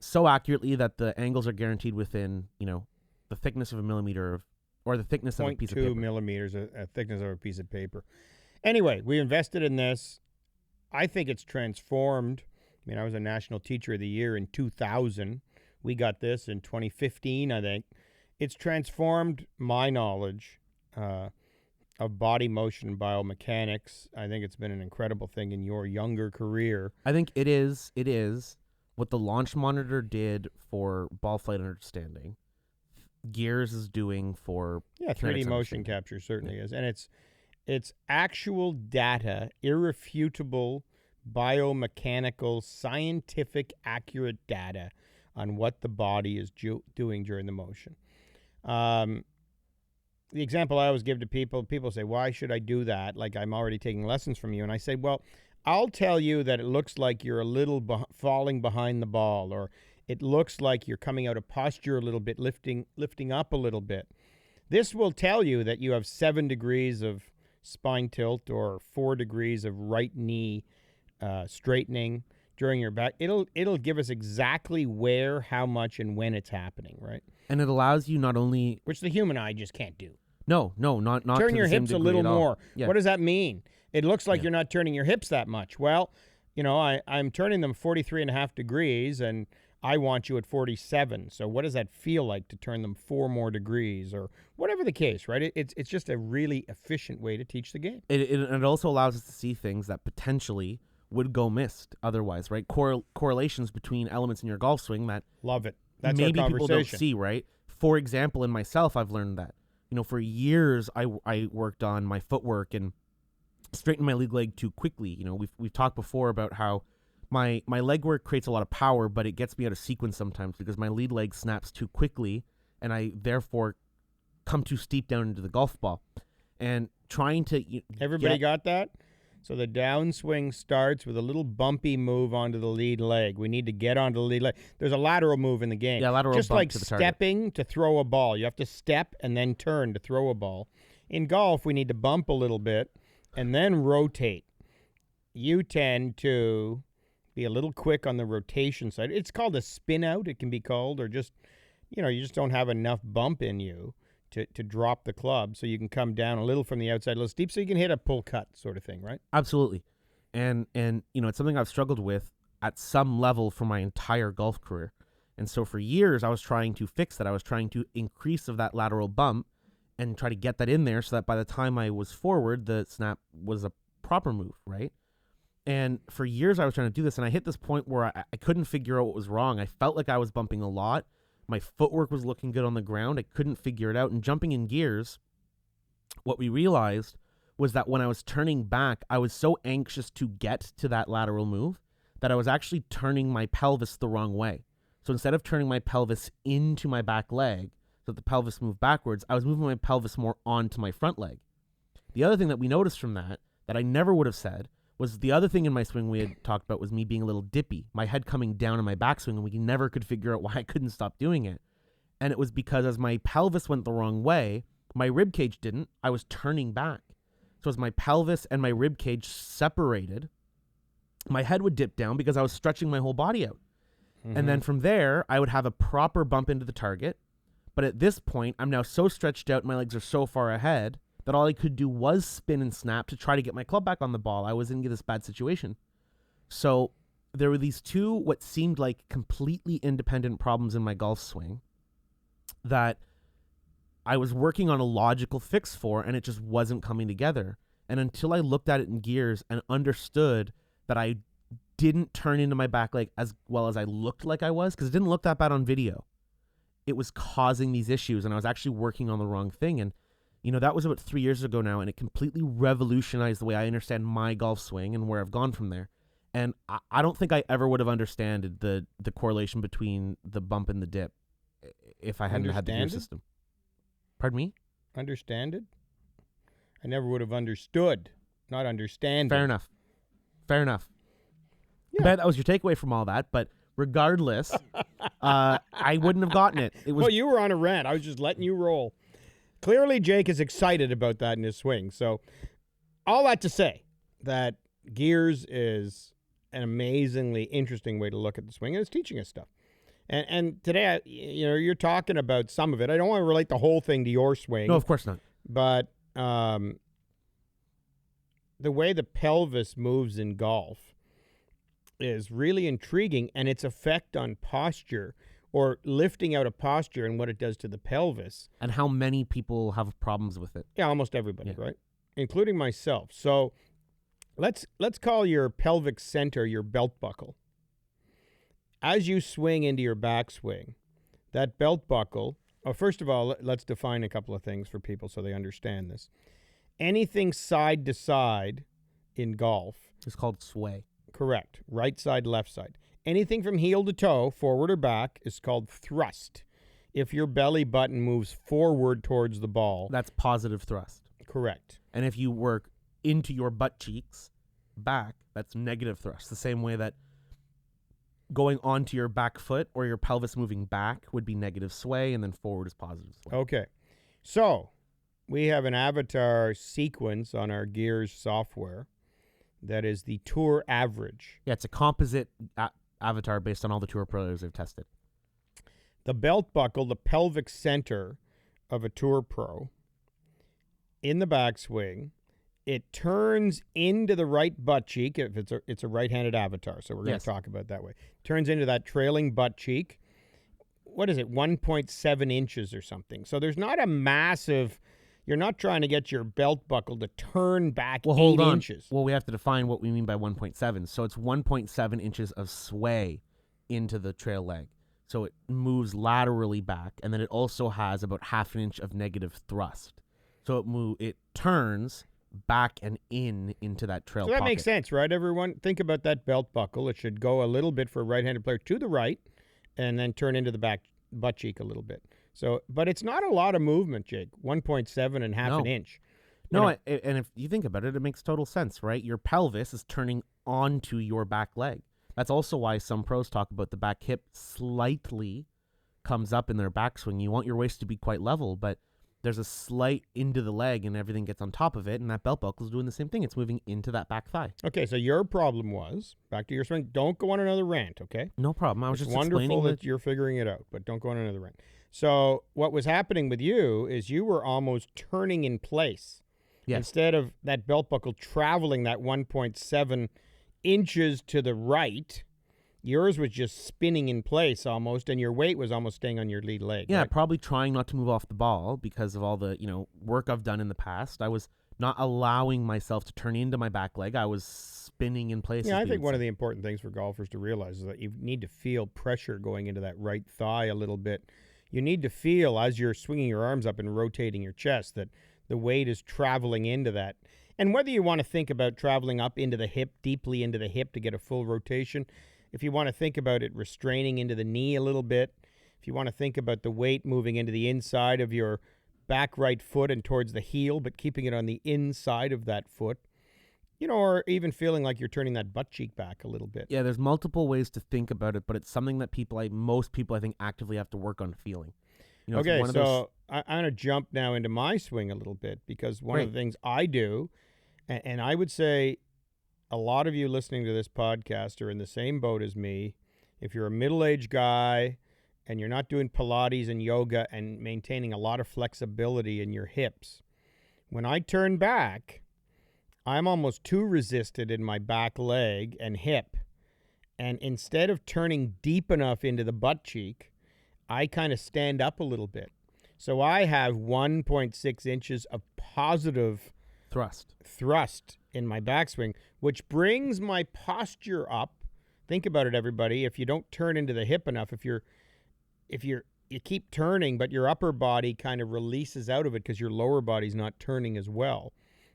so accurately that the angles are guaranteed within, the thickness of a millimeter or the thickness of a piece of paper. 0.2 millimeters, a thickness of a piece of paper. Anyway, we invested in this. I think it's transformed. I mean, I was a National Teacher of the Year in 2000. We got this in 2015, I think. It's transformed my knowledge of body motion and biomechanics. I think it's been an incredible thing in your younger career. I think it is what the launch monitor did for ball flight understanding. Gears is doing for 3D motion capture certainly is. And it's actual data, irrefutable biomechanical, scientific, accurate data on what the body is doing during the motion. The example I always give to people say, why should I do that? Like, I'm already taking lessons from you. And I say, well, I'll tell you that it looks like you're a little falling behind the ball, or it looks like you're coming out of posture a little bit, lifting up a little bit. This will tell you that you have 7 degrees of spine tilt or 4 degrees of right knee straightening during your back. It'll give us exactly where, how much, and when it's happening, right? And it allows you not only, which the human eye just can't do. No, not turn to your the same hips a degree little at all. more. Yeah. What does that mean? It looks like you're not turning your hips that much. Well, I'm turning them 43.5 degrees, and I want you at 47. So what does that feel like to turn them 4 more degrees, or whatever the case, right? It's just a really efficient way to teach the game. It also allows us to see things that potentially would go missed otherwise, right? Correlations between elements in your golf swing that love it. That's maybe our people don't see, right? For example, in myself, I've learned that. For years I worked on my footwork and straightened my lead leg too quickly. We've talked before about how my leg work creates a lot of power, but it gets me out of sequence sometimes because my lead leg snaps too quickly, and I therefore come too steep down into the golf ball. And trying to everybody got that? So the downswing starts with a little bumpy move onto the lead leg. We need to get onto the lead leg. There's a lateral move in the game. Yeah, lateral just bump like to the stepping to throw a ball. You have to step and then turn to throw a ball. In golf, we need to bump a little bit and then rotate. You tend to be a little quick on the rotation side. It's called a spin out, it can be called, or just, you just don't have enough bump in you to drop the club, so you can come down a little from the outside, a little steep, so you can hit a pull cut sort of thing, right? Absolutely. And it's something I've struggled with at some level for my entire golf career. And so for years, I was trying to fix that. I was trying to increase of that lateral bump and try to get that in there so that by the time I was forward, the snap was a proper move, right? And for years, I was trying to do this, and I hit this point where I couldn't figure out what was wrong. I felt like I was bumping a lot. My footwork was looking good on the ground. I couldn't figure it out. And jumping in gears, what we realized was that when I was turning back, I was so anxious to get to that lateral move that I was actually turning my pelvis the wrong way. So instead of turning my pelvis into my back leg so that the pelvis moved backwards, I was moving my pelvis more onto my front leg. The other thing that we noticed from that I never would have said was the other thing in my swing we had talked about was me being a little dippy, my head coming down in my backswing, and we never could figure out why I couldn't stop doing it. And it was because as my pelvis went the wrong way, my rib cage didn't. I was turning back. So as my pelvis and my rib cage separated, my head would dip down because I was stretching my whole body out. Mm-hmm. And then from there, I would have a proper bump into the target. But at this point, I'm now so stretched out, my legs are so far ahead that all I could do was spin and snap to try to get my club back on the ball. I was in this bad situation. So there were these two what seemed like completely independent problems in my golf swing that I was working on a logical fix for, and it just wasn't coming together. And until I looked at it in gears and understood that I didn't turn into my back leg as well as I looked like I was, because it didn't look that bad on video, it was causing these issues, and I was actually working on the wrong thing. And that was about 3 years ago now, and it completely revolutionized the way I understand my golf swing and where I've gone from there. And I don't think I ever would have understood the correlation between the bump and the dip if I hadn't had the gear system. Pardon me? Understand it? I never would have understood, not understand. Fair enough. Yeah. Bet that was your takeaway from all that, but regardless, I wouldn't have gotten it. Well, you were on a rant. I was just letting you roll. Clearly, Jake is excited about that in his swing. So, all that to say that gears is an amazingly interesting way to look at the swing, and it's teaching us stuff. And today, you're talking about some of it. I don't want to relate the whole thing to your swing. No, of course not. But the way the pelvis moves in golf is really intriguing, and its effect on posture, or lifting out a posture, and what it does to the pelvis. And how many people have problems with it. Yeah, almost everybody, right? Including myself. So let's call your pelvic center your belt buckle. As you swing into your backswing, that belt buckle, first of all, let's define a couple of things for people so they understand this. Anything side to side in golf is called sway. Correct. Right side, left side. Anything from heel to toe, forward or back, is called thrust. If your belly button moves forward towards the ball, that's positive thrust. Correct. And if you work into your butt cheeks, back, that's negative thrust. The same way that going onto your back foot or your pelvis moving back would be negative sway, and then forward is positive sway. Okay. So we have an avatar sequence on our Gears software that is the tour average. Yeah, it's a composite avatar based on all the tour pros they've tested. The belt buckle, the pelvic center of a tour pro, in the backswing, it turns into the right butt cheek if it's a right-handed avatar, so we're going to talk about it that way. Turns into that trailing butt cheek. What is it, 1.7 inches or something? So there's not a massive... You're not trying to get your belt buckle to turn back 8 inches. Well, we have to define what we mean by 1.7. So it's 1.7 inches of sway into the trail leg. So it moves laterally back, and then it also has about half an inch of negative thrust. So it turns back and into that trail So that pocket. makes sense, right, everyone? Think about that belt buckle. It should go a little bit for a right-handed player to the right and then turn into the back butt cheek a little bit. So, but it's not a lot of movement, Jake. 1.7 and half an inch. No, and if you think about it, it makes total sense, right? Your pelvis is turning onto your back leg. That's also why some pros talk about the back hip slightly comes up in their backswing. You want your waist to be quite level, but there's a slight into the leg and everything gets on top of it, and that belt buckle is doing the same thing. It's moving into that back thigh. Okay, so your problem was, back to your swing, don't go on another rant, okay? No problem. I was just wonderful explaining that you're figuring it out, but don't go on another rant. So what was happening with you is you were almost turning in place. Yes. Instead of that belt buckle traveling that 1.7 inches to the right, yours was just spinning in place almost, and your weight was almost staying on your lead leg. Yeah, right? Probably trying not to move off the ball because of all the work I've done in the past. I was not allowing myself to turn into my back leg. I was spinning in place. Yeah, I think one of the important things for golfers to realize is that you need to feel pressure going into that right thigh a little bit. You need to feel, as you're swinging your arms up and rotating your chest, that the weight is traveling into that. And whether you want to think about traveling up into the hip, deeply into the hip to get a full rotation, if you want to think about it restraining into the knee a little bit, if you want to think about the weight moving into the inside of your back right foot and towards the heel, but keeping it on the inside of that foot, or even feeling like you're turning that butt cheek back a little bit. Yeah, there's multiple ways to think about it, but it's something that most people I think actively have to work on feeling. Okay, so I'm going to jump now into my swing a little bit, because one of the things I do, and I would say a lot of you listening to this podcast are in the same boat as me. If you're a middle-aged guy and you're not doing Pilates and yoga and maintaining a lot of flexibility in your hips, when I turn back, I'm almost too resisted in my back leg and hip. And instead of turning deep enough into the butt cheek, I kind of stand up a little bit. So I have 1.6 inches of positive thrust in my backswing, which brings my posture up. Think about it, everybody. If you don't turn into the hip enough, if you keep turning, but your upper body kind of releases out of it because your lower body's not turning as well.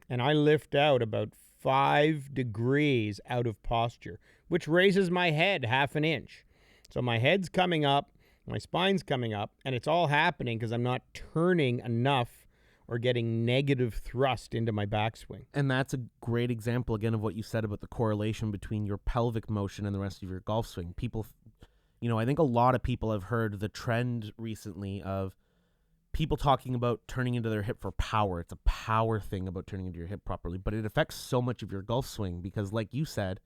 And I lift out about 5 degrees out of posture, which raises my head half an inch. So my head's coming up, my spine's coming up, and it's all happening because I'm not turning enough or getting negative thrust into my backswing. And that's a great example, again, of what you said about the correlation between your pelvic motion and the rest of your golf swing. People, I think a lot of people have heard the trend recently of people talking about turning into their hip for power. It's a power thing about turning into your hip properly, but it affects so much of your golf swing because, like you said,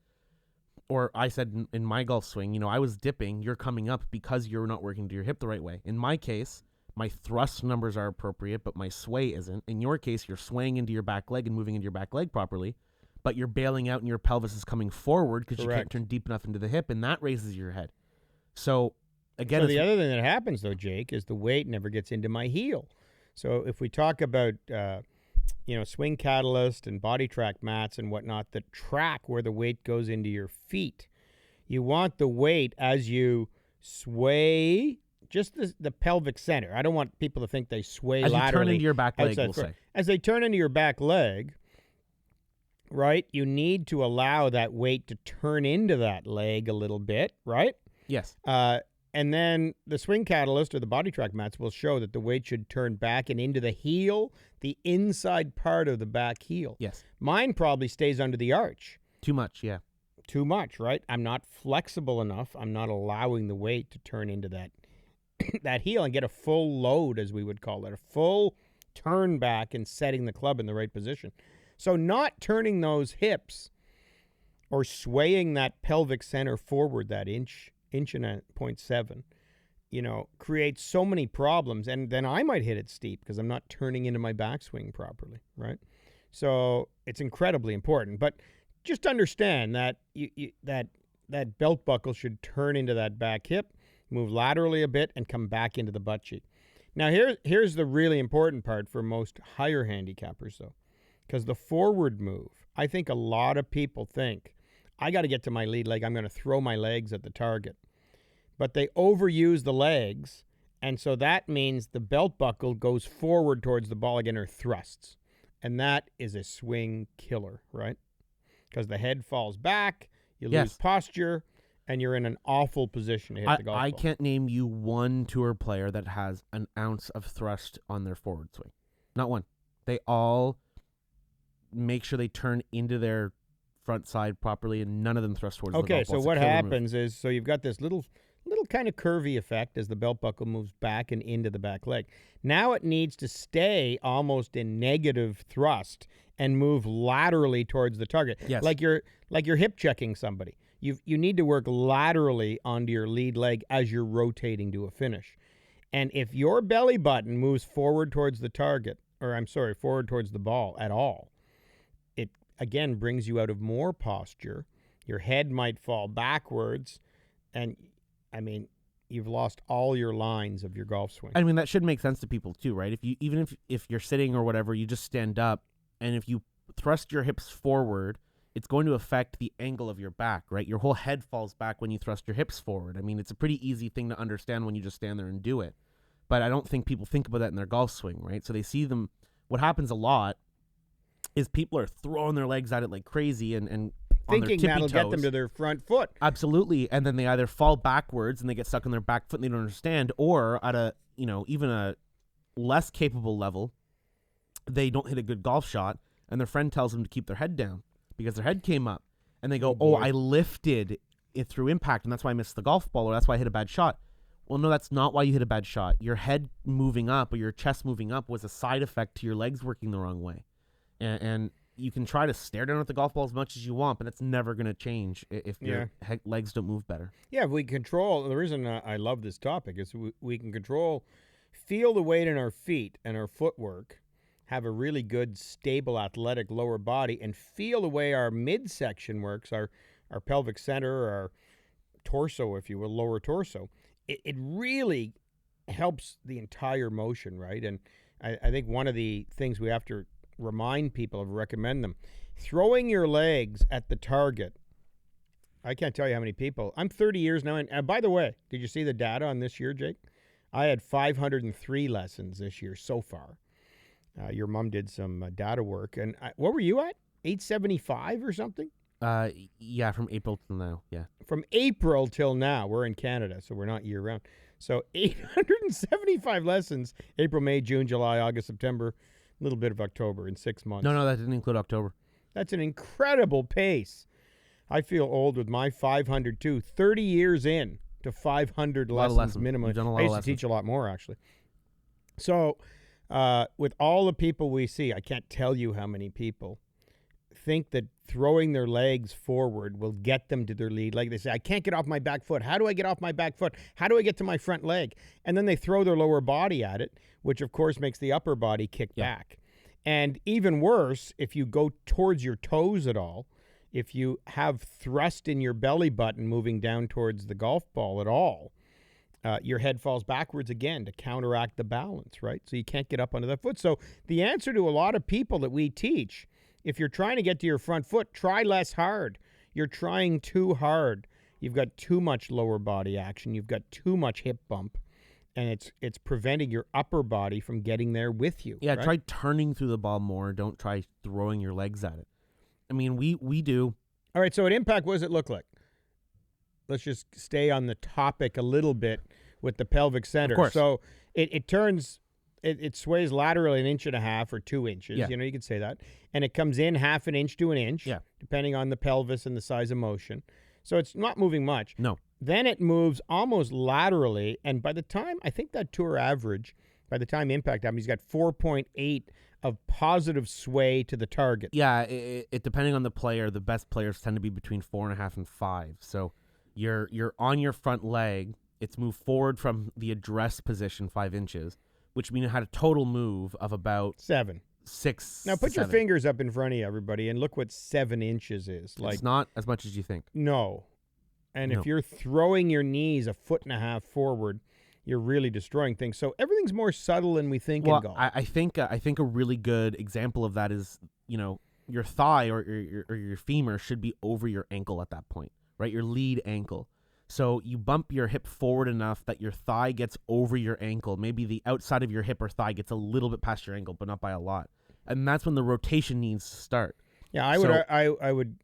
or I said in my golf swing, I was dipping, you're coming up because you're not working to your hip the right way. In my case, my thrust numbers are appropriate, but my sway isn't. In your case, you're swaying into your back leg and moving into your back leg properly, but you're bailing out and your pelvis is coming forward because you can't turn deep enough into the hip, and that raises your head. So again, the other thing that happens, though, Jake, is the weight never gets into my heel. So if we talk about, swing catalyst and body track mats and whatnot that track where the weight goes into your feet, you want the weight as you sway, just the pelvic center. I don't want people to think they sway laterally. As you turn into your back leg, we'll say. As they turn into your back leg, right, you need to allow that weight to turn into that leg a little bit, right? Yes. And then the swing catalyst or the body track mats will show that the weight should turn back and into the heel, the inside part of the back heel. Yes. Mine probably stays under the arch. Too much, yeah. Too much, right? I'm not flexible enough. I'm not allowing the weight to turn into that that heel and get a full load, as we would call it, a full turn back and setting the club in the right position. So not turning those hips or swaying that pelvic center forward that inch and 0.7, creates so many problems. And then I might hit it steep because I'm not turning into my backswing properly, right? So it's incredibly important. But just understand that that belt buckle should turn into that back hip, move laterally a bit, and come back into the butt cheek. Now, here's the really important part for most higher handicappers, though, because the forward move, I think a lot of people think, I got to get to my lead leg, I'm going to throw my legs at the target. But they overuse the legs, and so that means the belt buckle goes forward towards the ball again, or thrusts. And that is a swing killer, right? Because the head falls back, you lose posture, and you're in an awful position to hit the golf ball. I can't name you one tour player that has an ounce of thrust on their forward swing. Not one. They all make sure they turn into their front side properly, and none of them thrust towards the golf ball. Okay, so what happens is, so you've got this little kind of curvy effect as the belt buckle moves back and into the back leg. Now it needs to stay almost in negative thrust and move laterally towards the target. Yes. Like you're hip checking somebody. You need to work laterally onto your lead leg as you're rotating to a finish. And if your belly button moves forward towards the target, forward towards the ball at all, it again brings you out of more posture. Your head might fall backwards, and you've lost all your lines of your golf swing. I mean, that should make sense to people too, right? If you're sitting or whatever, you just stand up, and if you thrust your hips forward, it's going to affect the angle of your back, right? Your whole head falls back when you thrust your hips forward. I mean, it's a pretty easy thing to understand when you just stand there and do it. But I don't think people think about that in their golf swing, right? So they see them. What happens a lot is people are throwing their legs at it like crazy and thinking tippy that'll get them toes. to their front foot. Absolutely, and then they either fall backwards and they get stuck on their back foot and they don't understand, or at a even a less capable level, they don't hit a good golf shot, and their friend tells them to keep their head down because their head came up, and they go, Oh, I lifted it through impact, and that's why I missed the golf ball, or that's why I hit a bad shot. Well, no, that's not why you hit a bad shot. Your head moving up or your chest moving up was a side effect to your legs working the wrong way. And you can try to stare down at the golf ball as much as you want, but it's never going to change if your legs don't move better. Yeah, if we control, the reason I love this topic is we can feel the weight in our feet and our footwork, have a really good, stable, athletic lower body, and feel the way our midsection works, our pelvic center, our torso, if you will, lower torso. It really helps the entire motion, right? And I think one of the things we have to remind people of, recommend them, throwing your legs at the target. I can't tell you how many people. I'm 30 years now, and by the way, did you see the data on this year, Jake? I had 503 lessons this year so far. Your mom did some data work, and what were you at? 875 or something? Yeah, from April till now, yeah. From April till now. We're in Canada, so we're not year-round. So 875 lessons, April, May, June, July, August, September, a little bit of October in 6 months. No, that didn't include October. That's an incredible pace. I feel old with my 500 too. 30 years in to 500 lessons minimum. You've done a lot I of used to lessons. teach a lot more, actually. So with all the people we see, I can't tell you how many people think that throwing their legs forward will get them to their lead. Like they say, I can't get off my back foot. How do I get off my back foot? How do I get to my front leg? And then they throw their lower body at it, which of course makes the upper body kick back. And even worse, if you go towards your toes at all, if you have thrust in your belly button moving down towards the golf ball at all, your head falls backwards again to counteract the balance, right? So you can't get up onto that foot. So the answer to a lot of people that we teach, if you're trying to get to your front foot, try less hard. You're trying too hard. You've got too much lower body action. You've got too much hip bump. And it's preventing your upper body from getting there with you. Yeah, right? Try turning through the ball more. Don't try throwing your legs at it. I mean, we do. All right, so at impact, what does it look like? Let's just stay on the topic a little bit with the pelvic center. Of course. So it turns... It sways laterally 1.5 inches or 2 inches. Yeah. You could say that. And it comes in 0.5 inch to 1 inch, depending on the pelvis and the size of motion. So it's not moving much. No. Then it moves almost laterally. And by the time, I think that tour average, by the time impact happens, he's got 4.8 of positive sway to the target. Yeah, it depending on the player, the best players tend to be between 4.5 and 5. So you're on your front leg. It's moved forward from the address position 5 inches. Which means it had a total move of about 7. 6. Now put 7. your fingers up in front of you, everybody, and look what 7 inches is. Like, it's not as much as you think. No. And No. if you're throwing your knees 1.5 feet forward, you're really destroying things. So everything's more subtle than we think in golf. I think a really good example of that is, your thigh or your femur should be over your ankle at that point, right? Your lead ankle. So you bump your hip forward enough that your thigh gets over your ankle. Maybe the outside of your hip or thigh gets a little bit past your ankle, but not by a lot. And that's when the rotation needs to start. Yeah, I would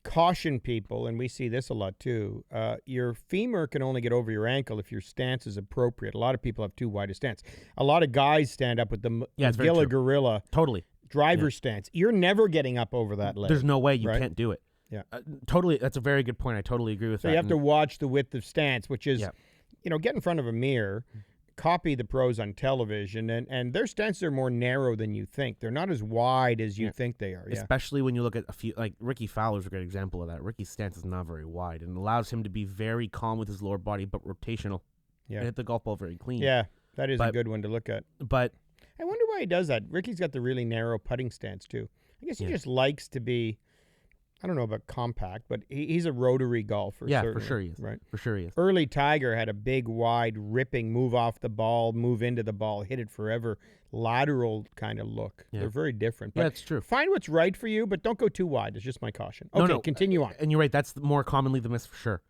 caution people, and we see this a lot too. Your femur can only get over your ankle if your stance is appropriate. A lot of people have too wide a stance. A lot of guys stand up with the Magilla Gorilla Totally. driver stance. You're never getting up over that leg. There's no way you right? can't do it. Yeah. Totally. That's a very good point. I totally agree with that. So you have to watch the width of stance, which is, Yeah. Get in front of a mirror, copy the pros on television, and their stances are more narrow than you think. They're not as wide as you think they are. Yeah. Especially when you look at a few, like Ricky Fowler's a great example of that. Ricky's stance is not very wide and allows him to be very calm with his lower body, but rotational. Yeah. And hit the golf ball very clean. Yeah, that is a good one to look at. But I wonder why he does that. Ricky's got the really narrow putting stance, too. I guess he just likes to be... I don't know about compact, but he's a rotary golfer. Yeah, certainly, for sure he is. Right. For sure he is. Early Tiger had a big, wide, ripping, move off the ball, move into the ball, hit it forever, lateral kind of look. Yeah. They're very different. But Yeah, it's true. Find what's right for you, but don't go too wide. It's just my caution. Okay, No, continue on. And you're right. That's more commonly the miss for sure.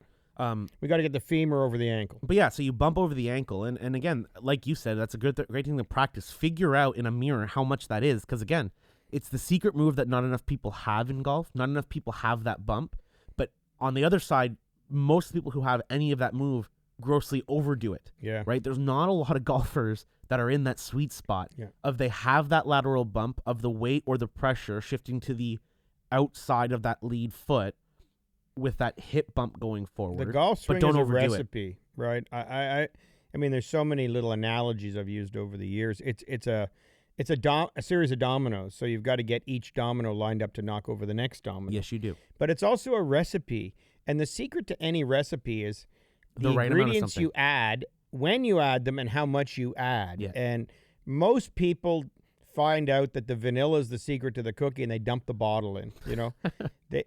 We got to get the femur over the ankle. But yeah, so you bump over the ankle. And again, like you said, that's a great thing to practice. Figure out in a mirror how much that is. Because again, It's the secret move that not enough people have in golf. Not enough people have that bump. But on the other side, most people who have any of that move grossly overdo it. Yeah. Right? There's not a lot of golfers that are in that sweet spot of they have that lateral bump of the weight or the pressure shifting to the outside of that lead foot with that hip bump going forward. The golf swing but don't is a overdo recipe, right? I mean, there's so many little analogies I've used over the years. It's a series of dominoes, so you've got to get each domino lined up to knock over the next domino. Yes, you do. But it's also a recipe, and the secret to any recipe is the right amount of ingredients something. you add, when you add them, and how much you add. Yeah. And most people find out that the vanilla is the secret to the cookie, and they dump the bottle in. You know,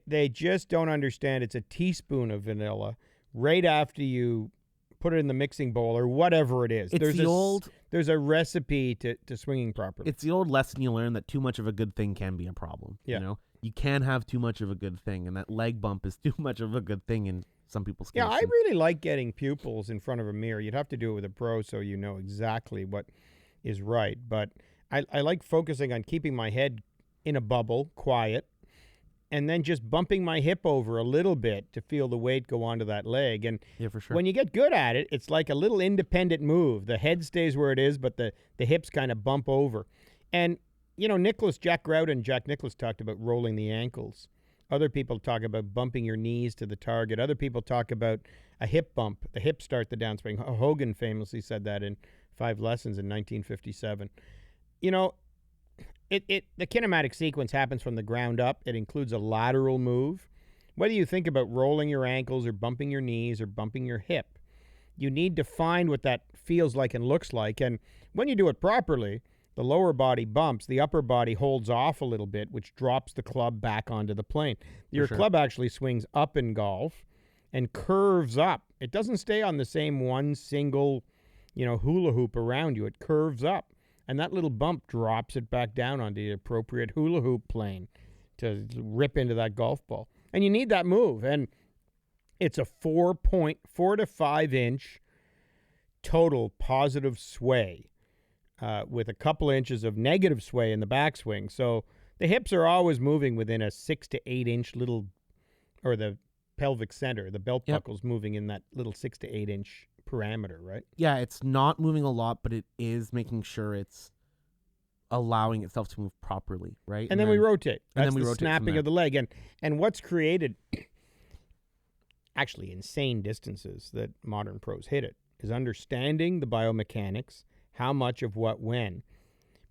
they just don't understand. It's a teaspoon of vanilla right after you put it in the mixing bowl or whatever it is. There's a recipe to swinging properly. It's the old lesson you learn that too much of a good thing can be a problem. Yeah. You know, you can have too much of a good thing, and that leg bump is too much of a good thing in some people's case. Yeah, I really like getting pupils in front of a mirror. You'd have to do it with a pro so you know exactly what is right. But I like focusing on keeping my head in a bubble, quiet, and then just bumping my hip over a little bit to feel the weight go onto that leg. And Yeah, for sure. when you get good at it, it's like a little independent move. The head stays where it is, but the hips kind of bump over. And, you know, Jack Grout and Jack Nicklaus talked about rolling the ankles. Other people talk about bumping your knees to the target. Other people talk about a hip bump. The hips start the downswing. Hogan famously said that in 5 Lessons in 1957. You know, the kinematic sequence happens from the ground up. It includes a lateral move. Whether you think about rolling your ankles or bumping your knees or bumping your hip, you need to find what that feels like and looks like. And when you do it properly, the lower body bumps, the upper body holds off a little bit, which drops the club back onto the plane. Your club actually swings up in golf and curves up. It doesn't stay on the same one single, hula hoop around you. It curves up. And that little bump drops it back down onto the appropriate hula hoop plane to rip into that golf ball. And you need that move. And it's a 4 to 5 inch total positive sway with a couple inches of negative sway in the backswing. So the hips are always moving within a 6 to 8 inch or the pelvic center, the belt buckle's moving in that little 6 to 8 inch parameter, right? Yeah, it's not moving a lot, but it is making sure it's allowing itself to move properly, right? And then we rotate. That's then we the rotate snapping of the leg. And what's created actually insane distances that modern pros hit it is understanding the biomechanics, how much of what when.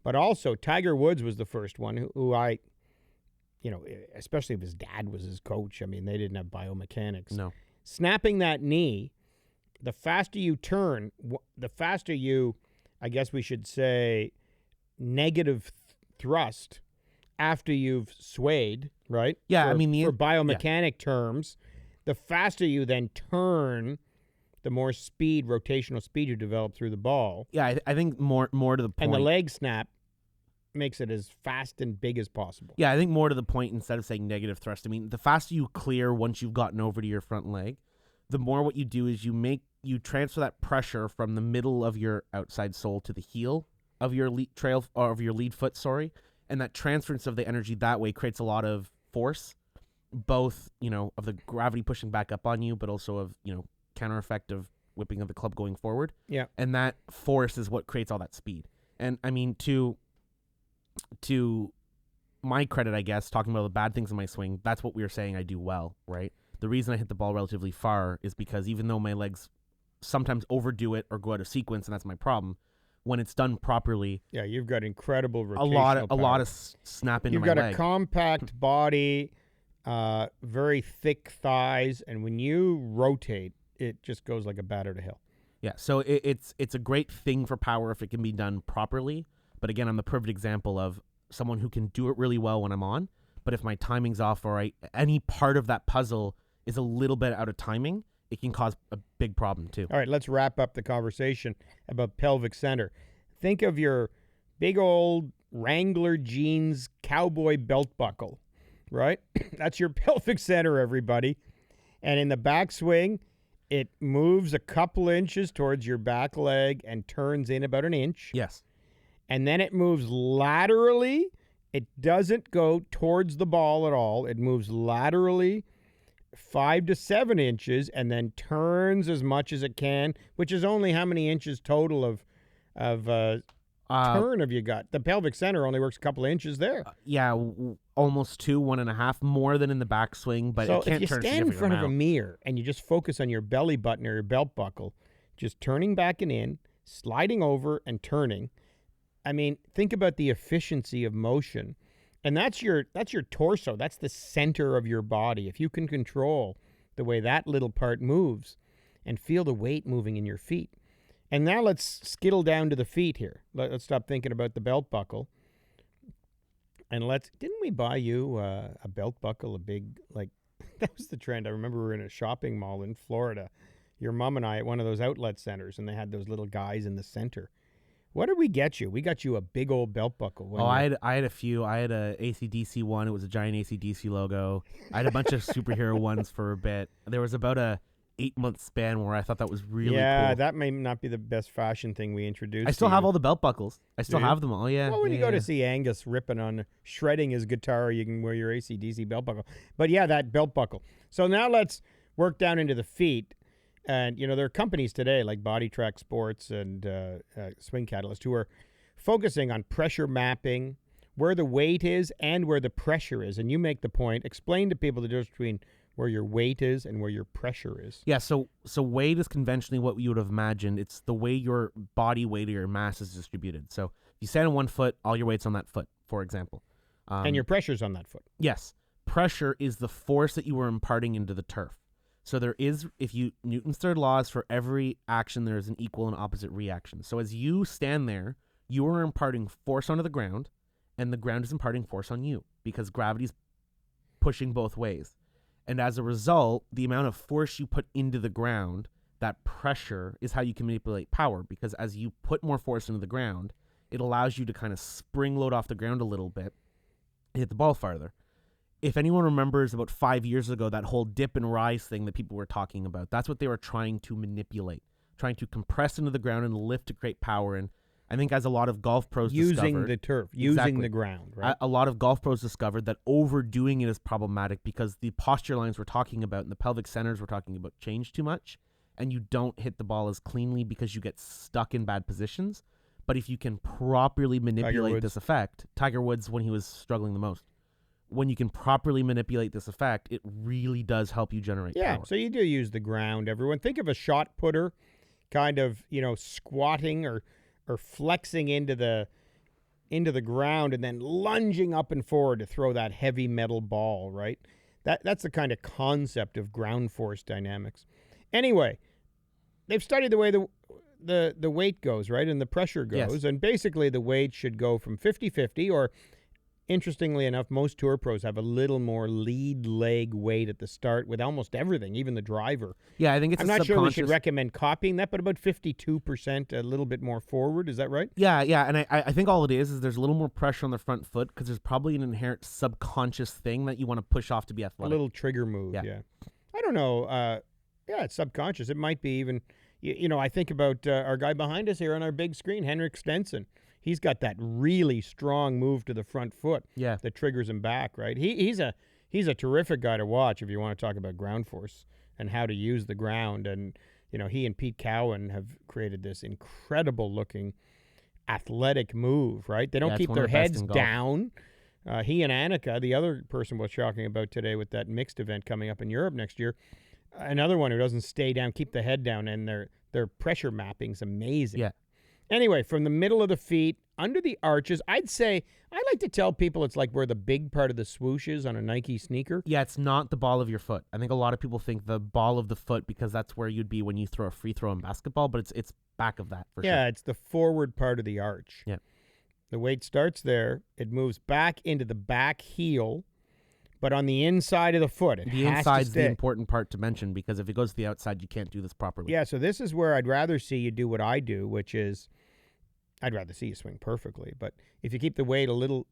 But also, Tiger Woods was the first one who I, especially if his dad was his coach. I mean, they didn't have biomechanics. No. Snapping that knee, the faster you turn, the faster you, I guess we should say, negative thrust after you've swayed, right? Yeah, for biomechanic terms, the faster you then turn, the more rotational speed you develop through the ball. Yeah, I think more to the point. And the leg snap makes it as fast and big as possible. Yeah, I think more to the point, instead of saying negative thrust, I mean, the faster you clear once you've gotten over to your front leg, the more what you do is you transfer that pressure from the middle of your outside sole to the heel of your lead foot, and that transference of the energy that way creates a lot of force, both, of the gravity pushing back up on you, but also of, counter effect of whipping of the club going forward. Yeah. And that force is what creates all that speed. And I mean, to my credit, I guess, talking about the bad things in my swing, that's what we were saying I do well, right? The reason I hit the ball relatively far is because even though my legs sometimes overdo it or go out of sequence, and that's my problem, when it's done properly, yeah, you've got incredible rotational a lot of snap into you've my got leg. A compact body, very thick thighs, and when you rotate, it just goes like a batter to hell. Yeah, so it's a great thing for power if it can be done properly. But again, I'm the perfect example of someone who can do it really well when I'm on. But if my timing's off or any part of that puzzle is a little bit out of timing, it can cause a big problem too. All right, let's wrap up the conversation about pelvic center. Think of your big old Wrangler jeans cowboy belt buckle, right? That's your pelvic center, everybody. And in the backswing, it moves a couple inches towards your back leg and turns in about an inch. Yes. And then it moves laterally It doesn't go towards the ball at all. It moves laterally 5 to 7 inches and then turns as much as it can, which is only how many inches total of turn have you got? The pelvic center only works a couple of inches there. Almost 2, 1.5 more than in the backswing, but so it can't if you turn stand in front amount. of a mirror and you just focus on your belly button or your belt buckle, just turning back and in, sliding over and turning. I mean, think about the efficiency of motion. And that's your torso. That's the center of your body. If you can control the way that little part moves and feel the weight moving in your feet. And now let's skittle down to the feet here. Let's stop thinking about the belt buckle. And didn't we buy you a belt buckle, a big, that was the trend. I remember we were in a shopping mall in Florida, your mom and I, at one of those outlet centers, and they had those little guys in the center. What did we get you? We got you a big old belt buckle. I had a few. I had a AC/DC one. It was a giant AC/DC logo. I had a bunch of superhero ones for a bit. There was about a 8-month span where I thought that was really cool. Yeah, that may not be the best fashion thing we introduced. I still have all the belt buckles. I still have them all, yeah. Well, when you go to see Angus shredding his guitar, you can wear your AC/DC belt buckle. But yeah, that belt buckle. So now let's work down into the feet. And, there are companies today like Body Track Sports and Swing Catalyst who are focusing on pressure mapping, where the weight is and where the pressure is. And you make the point. Explain to people the difference between where your weight is and where your pressure is. Yeah, so weight is conventionally what you would have imagined. It's the way your body weight or your mass is distributed. So if you stand on one foot, all your weight's on that foot, for example. And your pressure's on that foot. Yes. Pressure is the force that you are imparting into the turf. So there is, Newton's third law is for every action, there is an equal and opposite reaction. So as you stand there, you are imparting force onto the ground, and the ground is imparting force on you because gravity's pushing both ways. And as a result, the amount of force you put into the ground, that pressure is how you can manipulate power, because as you put more force into the ground, it allows you to kind of spring load off the ground a little bit and hit the ball farther. If anyone remembers about 5 years ago, that whole dip and rise thing that people were talking about, that's what they were trying to manipulate, trying to compress into the ground and lift to create power. And I think as a lot of golf pros using the turf, using the ground, right? A lot of golf pros discovered that overdoing it is problematic because the posture lines we're talking about and the pelvic centers we're talking about change too much, and you don't hit the ball as cleanly because you get stuck in bad positions. But if you can properly manipulate this effect, Tiger Woods when he was struggling the most, when you can properly manipulate this effect, it really does help you generate power. So you do use the ground, everyone. Think of a shot putter kind of, squatting or flexing into the ground and then lunging up and forward to throw that heavy metal ball, right? That's the kind of concept of ground force dynamics. Anyway, they've studied the way the weight goes, right? And the pressure goes. Yes. And basically the weight should go from 50-50 or... Interestingly enough, most tour pros have a little more lead leg weight at the start with almost everything, even the driver. Yeah, I think it's I'm not sure we should recommend copying that, but about 52%, a little bit more forward. Is that right? Yeah, and I think all it is there's a little more pressure on the front foot because there's probably an inherent subconscious thing that you want to push off to be athletic. A little trigger move, yeah. I don't know. It's subconscious. It might be even, I think about our guy behind us here on our big screen, Henrik Stenson. He's got that really strong move to the front foot that triggers him back, right? He's a terrific guy to watch if you want to talk about ground force and how to use the ground. And, he and Pete Cowan have created this incredible-looking athletic move, right? They don't keep their heads down. He and Annika, the other person we're talking about today with that mixed event coming up in Europe next year, another one who doesn't stay down, keep the head down, and their pressure mapping's amazing. Yeah. Anyway, from the middle of the feet, under the arches, I like to tell people it's like where the big part of the swoosh is on a Nike sneaker. Yeah, it's not the ball of your foot. I think a lot of people think the ball of the foot because that's where you'd be when you throw a free throw in basketball, but it's back of that for sure. Yeah, it's the forward part of the arch. Yeah. The weight starts there. It moves back into the back heel, but on the inside of the foot. The inside's the important part to mention because if it goes to the outside, you can't do this properly. Yeah, so this is where I'd rather see you do what I do, which is I'd rather see you swing perfectly. But if you keep the weight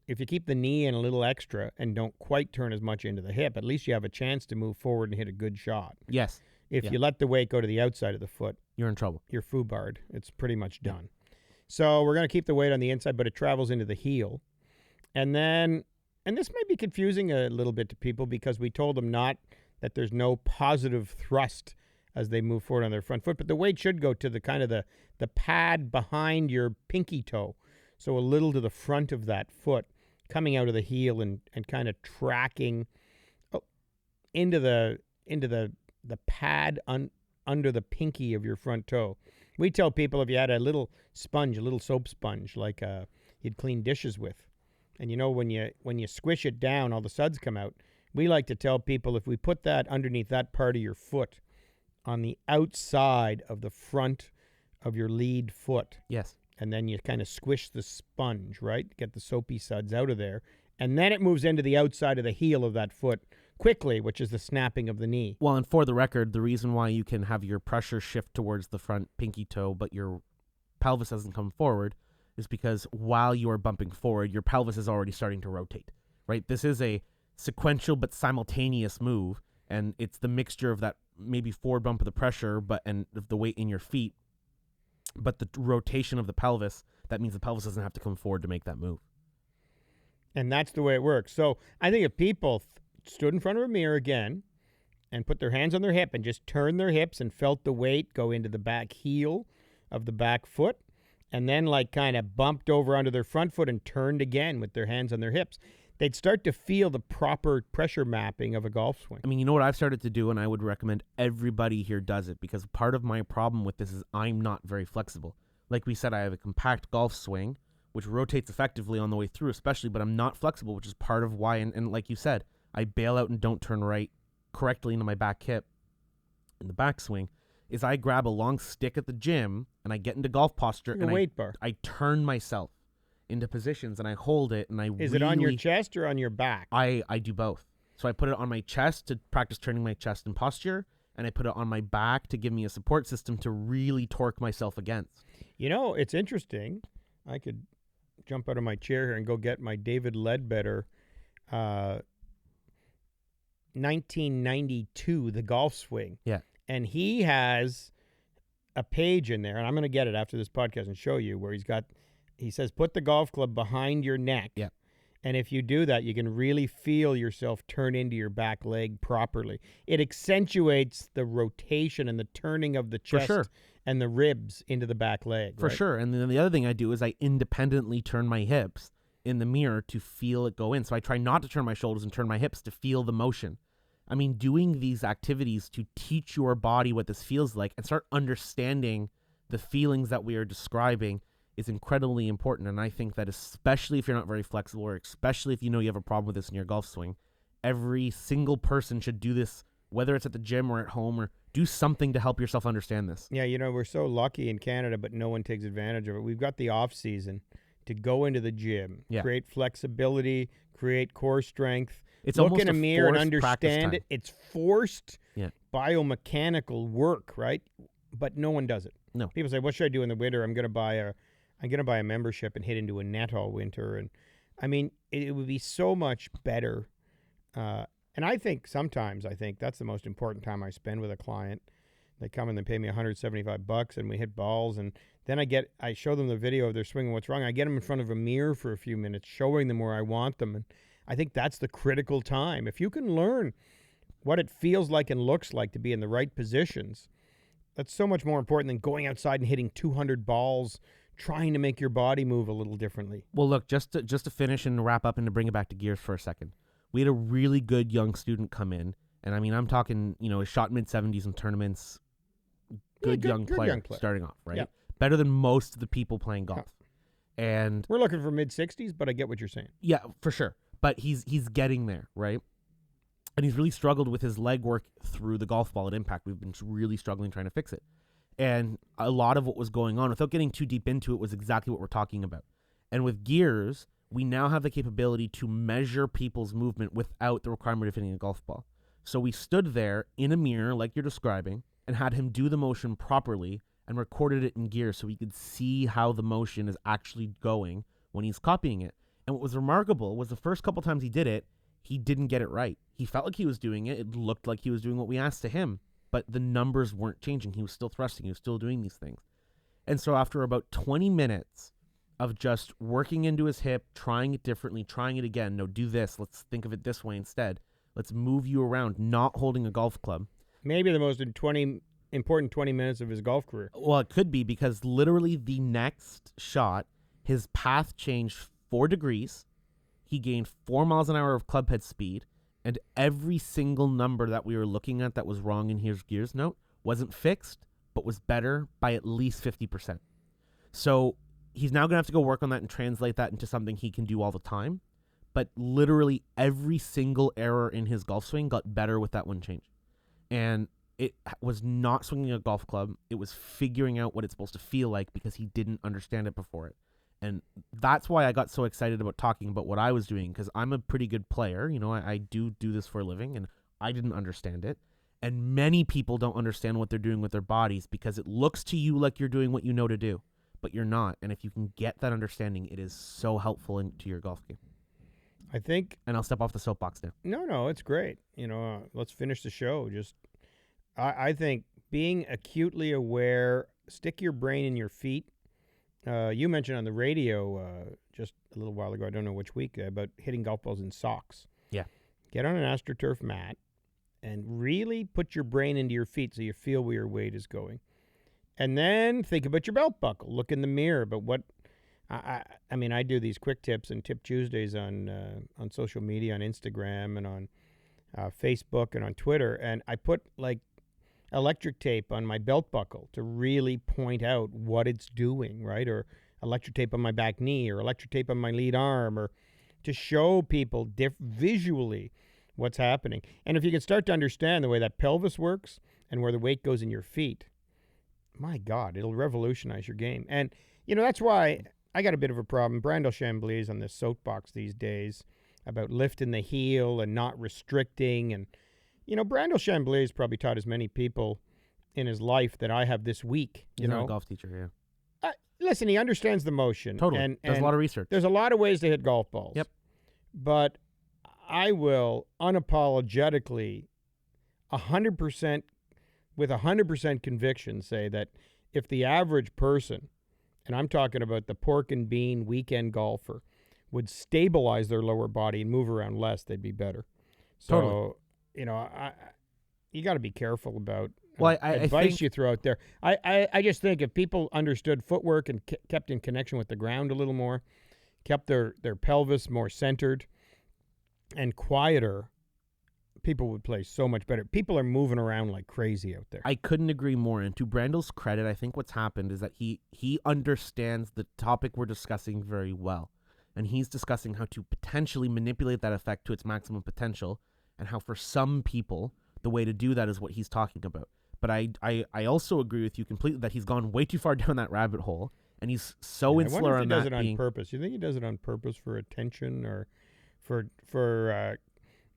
if you keep the knee in a little extra and don't quite turn as much into the hip, at least you have a chance to move forward and hit a good shot. Yes. If you let the weight go to the outside of the foot, you're in trouble. You're foobarred. It's pretty much done. So we're going to keep the weight on the inside, but it travels into the heel. And then, and this might be confusing a little bit to people because we told them not that there's no positive thrust as they move forward on their front foot, but the weight should go to the kind of the pad behind your pinky toe. So a little to the front of that foot, coming out of the heel and kind of tracking into the pad under the pinky of your front toe. We tell people if you had a little sponge, a little soap sponge, like you'd clean dishes with, and when you squish it down, all the suds come out. We like to tell people if we put that underneath that part of your foot, on the outside of the front of your lead foot. Yes. And then you kind of squish the sponge, right? Get the soapy suds out of there. And then it moves into the outside of the heel of that foot quickly, which is the snapping of the knee. Well, and for the record, the reason why you can have your pressure shift towards the front pinky toe, but your pelvis doesn't come forward, is because while you are bumping forward, your pelvis is already starting to rotate, right? This is a sequential but simultaneous move, and it's the mixture of that maybe forward bump of the pressure and of the weight in your feet, but the rotation of the pelvis, that means the pelvis doesn't have to come forward to make that move. And that's the way it works. So I think if people stood in front of a mirror again and put their hands on their hip and just turned their hips and felt the weight go into the back heel of the back foot, and then like kind of bumped over onto their front foot and turned again with their hands on their hips, they'd start to feel the proper pressure mapping of a golf swing. I mean, you know what I've started to do, and I would recommend everybody here does it, because part of my problem with this is I'm not very flexible. Like we said, I have a compact golf swing, which rotates effectively on the way through especially, but I'm not flexible, which is part of why, and like you said, I bail out and don't turn right correctly into my back hip in the backswing, is I grab a long stick at the gym, and I get into golf posture, like a weight bar. I turn myself into positions, and I hold it, and Is it on your chest or on your back? I do both. So I put it on my chest to practice turning my chest in posture, and I put it on my back to give me a support system to really torque myself against. It's interesting. I could jump out of my chair here and go get my David Ledbetter 1992, the golf swing. Yeah. And he has a page in there, and I'm going to get it after this podcast and show you, where he says, put the golf club behind your neck. Yeah. And if you do that, you can really feel yourself turn into your back leg properly. It accentuates the rotation and the turning of the chest and the ribs into the back leg. For sure. And then the other thing I do is I independently turn my hips in the mirror to feel it go in. So I try not to turn my shoulders and turn my hips to feel the motion. I mean, doing these activities to teach your body what this feels like and start understanding the feelings that we are describing is incredibly important. And I think that especially if you're not very flexible, or especially if you know you have a problem with this in your golf swing, every single person should do this, whether it's at the gym or at home, or do something to help yourself understand this. Yeah, we're so lucky in Canada, but no one takes advantage of it. We've got the off season to go into the gym, create flexibility, create core strength. It's look almost in a mirror and understand it. It's forced biomechanical work, right? But no one does it. No. People say, "What should I do in the winter? I'm going to buy a membership and hit into a net all winter." And I mean, it would be so much better. And I think sometimes that's the most important time I spend with a client. They come and they pay me $175 and we hit balls, and then I show them the video of their swing and what's wrong. I get them in front of a mirror for a few minutes, showing them where I want them. And I think that's the critical time. If you can learn what it feels like and looks like to be in the right positions, that's so much more important than going outside and hitting 200 balls, trying to make your body move a little differently. Well, look, just to finish and wrap up and to bring it back to gears for a second, we had a really good young student come in, and I mean, I'm talking, shot mid-70s in tournaments, good young player starting off, right? Yeah. Better than most of the people playing golf. Yeah. And we're looking for mid-60s, but I get what you're saying. Yeah, for sure. But he's getting there, right? And he's really struggled with his leg work through the golf ball at impact. We've been really struggling trying to fix it. And a lot of what was going on, without getting too deep into it, was exactly what we're talking about. And with gears, we now have the capability to measure people's movement without the requirement of hitting a golf ball. So we stood there in a mirror, like you're describing, and had him do the motion properly and recorded it in gear so we could see how the motion is actually going when he's copying it. And what was remarkable was the first couple times he did it, he didn't get it right. He felt like he was doing it. It looked like he was doing what we asked to him, but the numbers weren't changing. He was still thrusting. He was still doing these things. And so after about 20 minutes of just working into his hip, trying it differently, trying it again. No, do this. Let's think of it this way instead. Let's move you around, not holding a golf club. Maybe the most important 20 minutes of his golf career. Well, it could be, because literally the next shot, his path changed 4 degrees. He gained 4 miles an hour of club head speed, and every single number that we were looking at that was wrong in his gears note wasn't fixed, but was better by at least 50%. So he's now going to have to go work on that and translate that into something he can do all the time. But literally every single error in his golf swing got better with that one change. And it was not swinging a golf club. It was figuring out what it's supposed to feel like, because he didn't understand it before it. And that's why I got so excited about talking about what I was doing, because I'm a pretty good player. You know, I do this for a living, and I didn't understand it. And many people don't understand what they're doing with their bodies, because it looks to you like you're doing what you know to do, but you're not. And if you can get that understanding, it is so helpful into your golf game. I think... And I'll step off the soapbox now. No, it's great. You know, let's finish the show. I think being acutely aware, stick your brain in your feet. You mentioned on the radio just a little while ago, I don't know which week, about hitting golf balls in socks. Yeah. Get on an AstroTurf mat and really put your brain into your feet so you feel where your weight is going. And then think about your belt buckle. Look in the mirror. But what I mean, I do these quick tips and Tip Tuesdays on social media, on Instagram and on Facebook and on Twitter. And I put like electric tape on my belt buckle to really point out what it's doing, right? Or electric tape on my back knee, or electric tape on my lead arm, or to show people visually what's happening. And if you can start to understand the way that pelvis works and where the weight goes in your feet, my God, it'll revolutionize your game. And, you know, that's why I got a bit of a problem. Brandel Chambly is on this soapbox these days about lifting the heel and not restricting. And, you know, Brandel Chambly has probably taught as many people in his life that I have this week. He's not a golf teacher, yeah. Listen, he understands the motion. Totally. And does a lot of research. There's a lot of ways to hit golf balls. Yep. But I will unapologetically 100% with 100% conviction say that if the average person, and I'm talking about the pork and bean weekend golfer, would stabilize their lower body and move around less, they'd be better. So, totally. You know, you got to be careful about advice I think you throw out there. I just think if people understood footwork and kept in connection with the ground a little more, kept their pelvis more centered and quieter, people would play so much better. People are moving around like crazy out there. I couldn't agree more. And to Brandel's credit, I think what's happened is that he understands the topic we're discussing very well. And he's discussing how to potentially manipulate that effect to its maximum potential, and how for some people, the way to do that is what he's talking about. But I also agree with you completely that he's gone way too far down that rabbit hole, and he's so insular on that. I wonder if he does it on purpose. You think he does it on purpose for attention, or for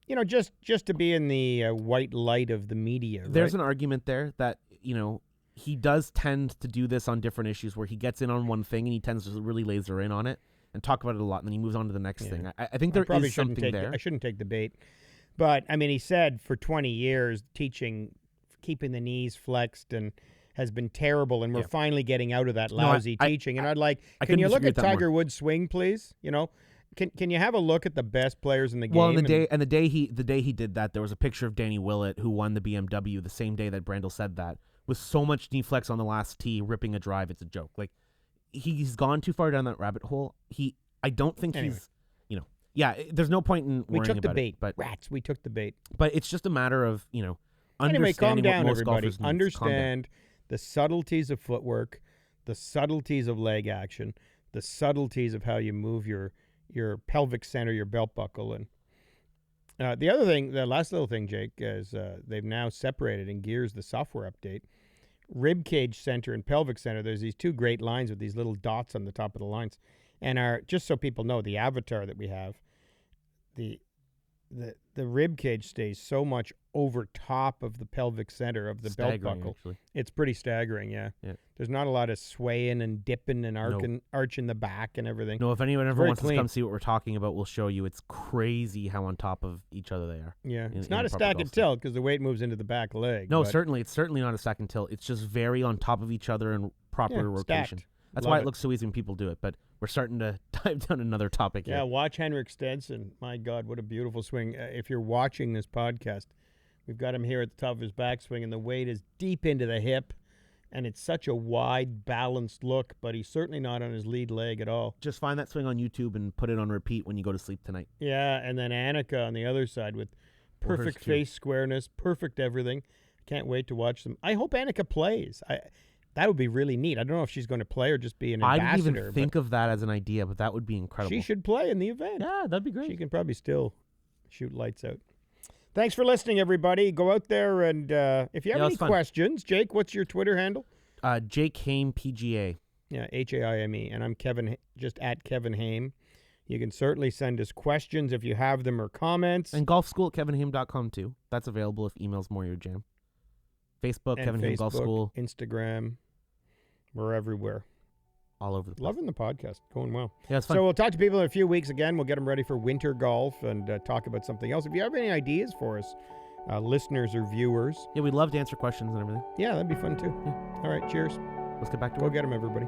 you know, just to be in the white light of the media? There's an argument there that, you know, he does tend to do this on different issues where he gets in on one thing and he tends to really laser in on it and talk about it a lot, and then he moves on to the next thing. I think there is something there. I shouldn't take the bait. But, I mean, he said for 20 years teaching, keeping the knees flexed, and has been terrible, and we're finally getting out of that lousy teaching. And can you look at Tiger Woods' swing, please? You know, can you have a look at the best players in the game? Well, the day he did that, there was a picture of Danny Willett, who won the BMW the same day that Brandel said that, with so much knee flex on the last tee, ripping a drive. It's a joke. Like, he's gone too far down that rabbit hole. I don't think he's, you know, there's no point in worrying about it. We took the bait. Rats, we took the bait. But it's just a matter of, you know, understanding calm down, what most everybody. golfers need. Understand the subtleties of footwork, the subtleties of leg action, the subtleties of how you move your pelvic center, your belt buckle. And the last little thing, Jake, is they've now separated in Gears, the software update, rib cage center and pelvic center. There's these two great lines with these little dots on the top of the lines. And just so people know, the avatar that we have, the rib cage stays so much over top of the pelvic center of the belt buckle. Actually. It's pretty staggering, yeah. There's not a lot of swaying and dipping and arching the back and everything. No, if anyone ever wants to come see what we're talking about, we'll show you. It's crazy how on top of each other they are. Yeah, it's not a stack and tilt because the weight moves into the back leg. No, certainly. It's certainly not a stack and tilt. It's just very on top of each other in proper rotation. Stacked. That's Love why it. it looks so easy when people do it. But we're starting to dive down another topic here. Yeah, watch Henrik Stenson. My God, what a beautiful swing. If you're watching this podcast, we've got him here at the top of his backswing, and the weight is deep into the hip, and it's such a wide, balanced look, but he's certainly not on his lead leg at all. Just find that swing on YouTube and put it on repeat when you go to sleep tonight. Yeah, and then Annika on the other side with perfect face squareness, perfect everything. Can't wait to watch them. I hope Annika plays. That would be really neat. I don't know if she's going to play or just be an ambassador. I didn't even think of that as an idea, but that would be incredible. She should play in the event. Yeah, that'd be great. She can probably still shoot lights out. Thanks for listening, everybody. Go out there and if you have any questions, Jake, what's your Twitter handle? Jake Haim PGA. Yeah, Haime, and I'm Kevin, just at Kevin Haim. You can certainly send us questions if you have them or comments. And golfschool@kevinhaim.com too. That's available if email's more your jam. Facebook, and Kevin Haim Golf School. Instagram. We're everywhere. All over the place. Loving the podcast. Going well. Yeah, it's fun. So we'll talk to people in a few weeks again. We'll get them ready for winter golf and talk about something else. If you have any ideas for us, listeners or viewers. Yeah, we'd love to answer questions and everything. Yeah, that'd be fun too. Yeah. All right, cheers. Let's get back to Go work. get them, everybody.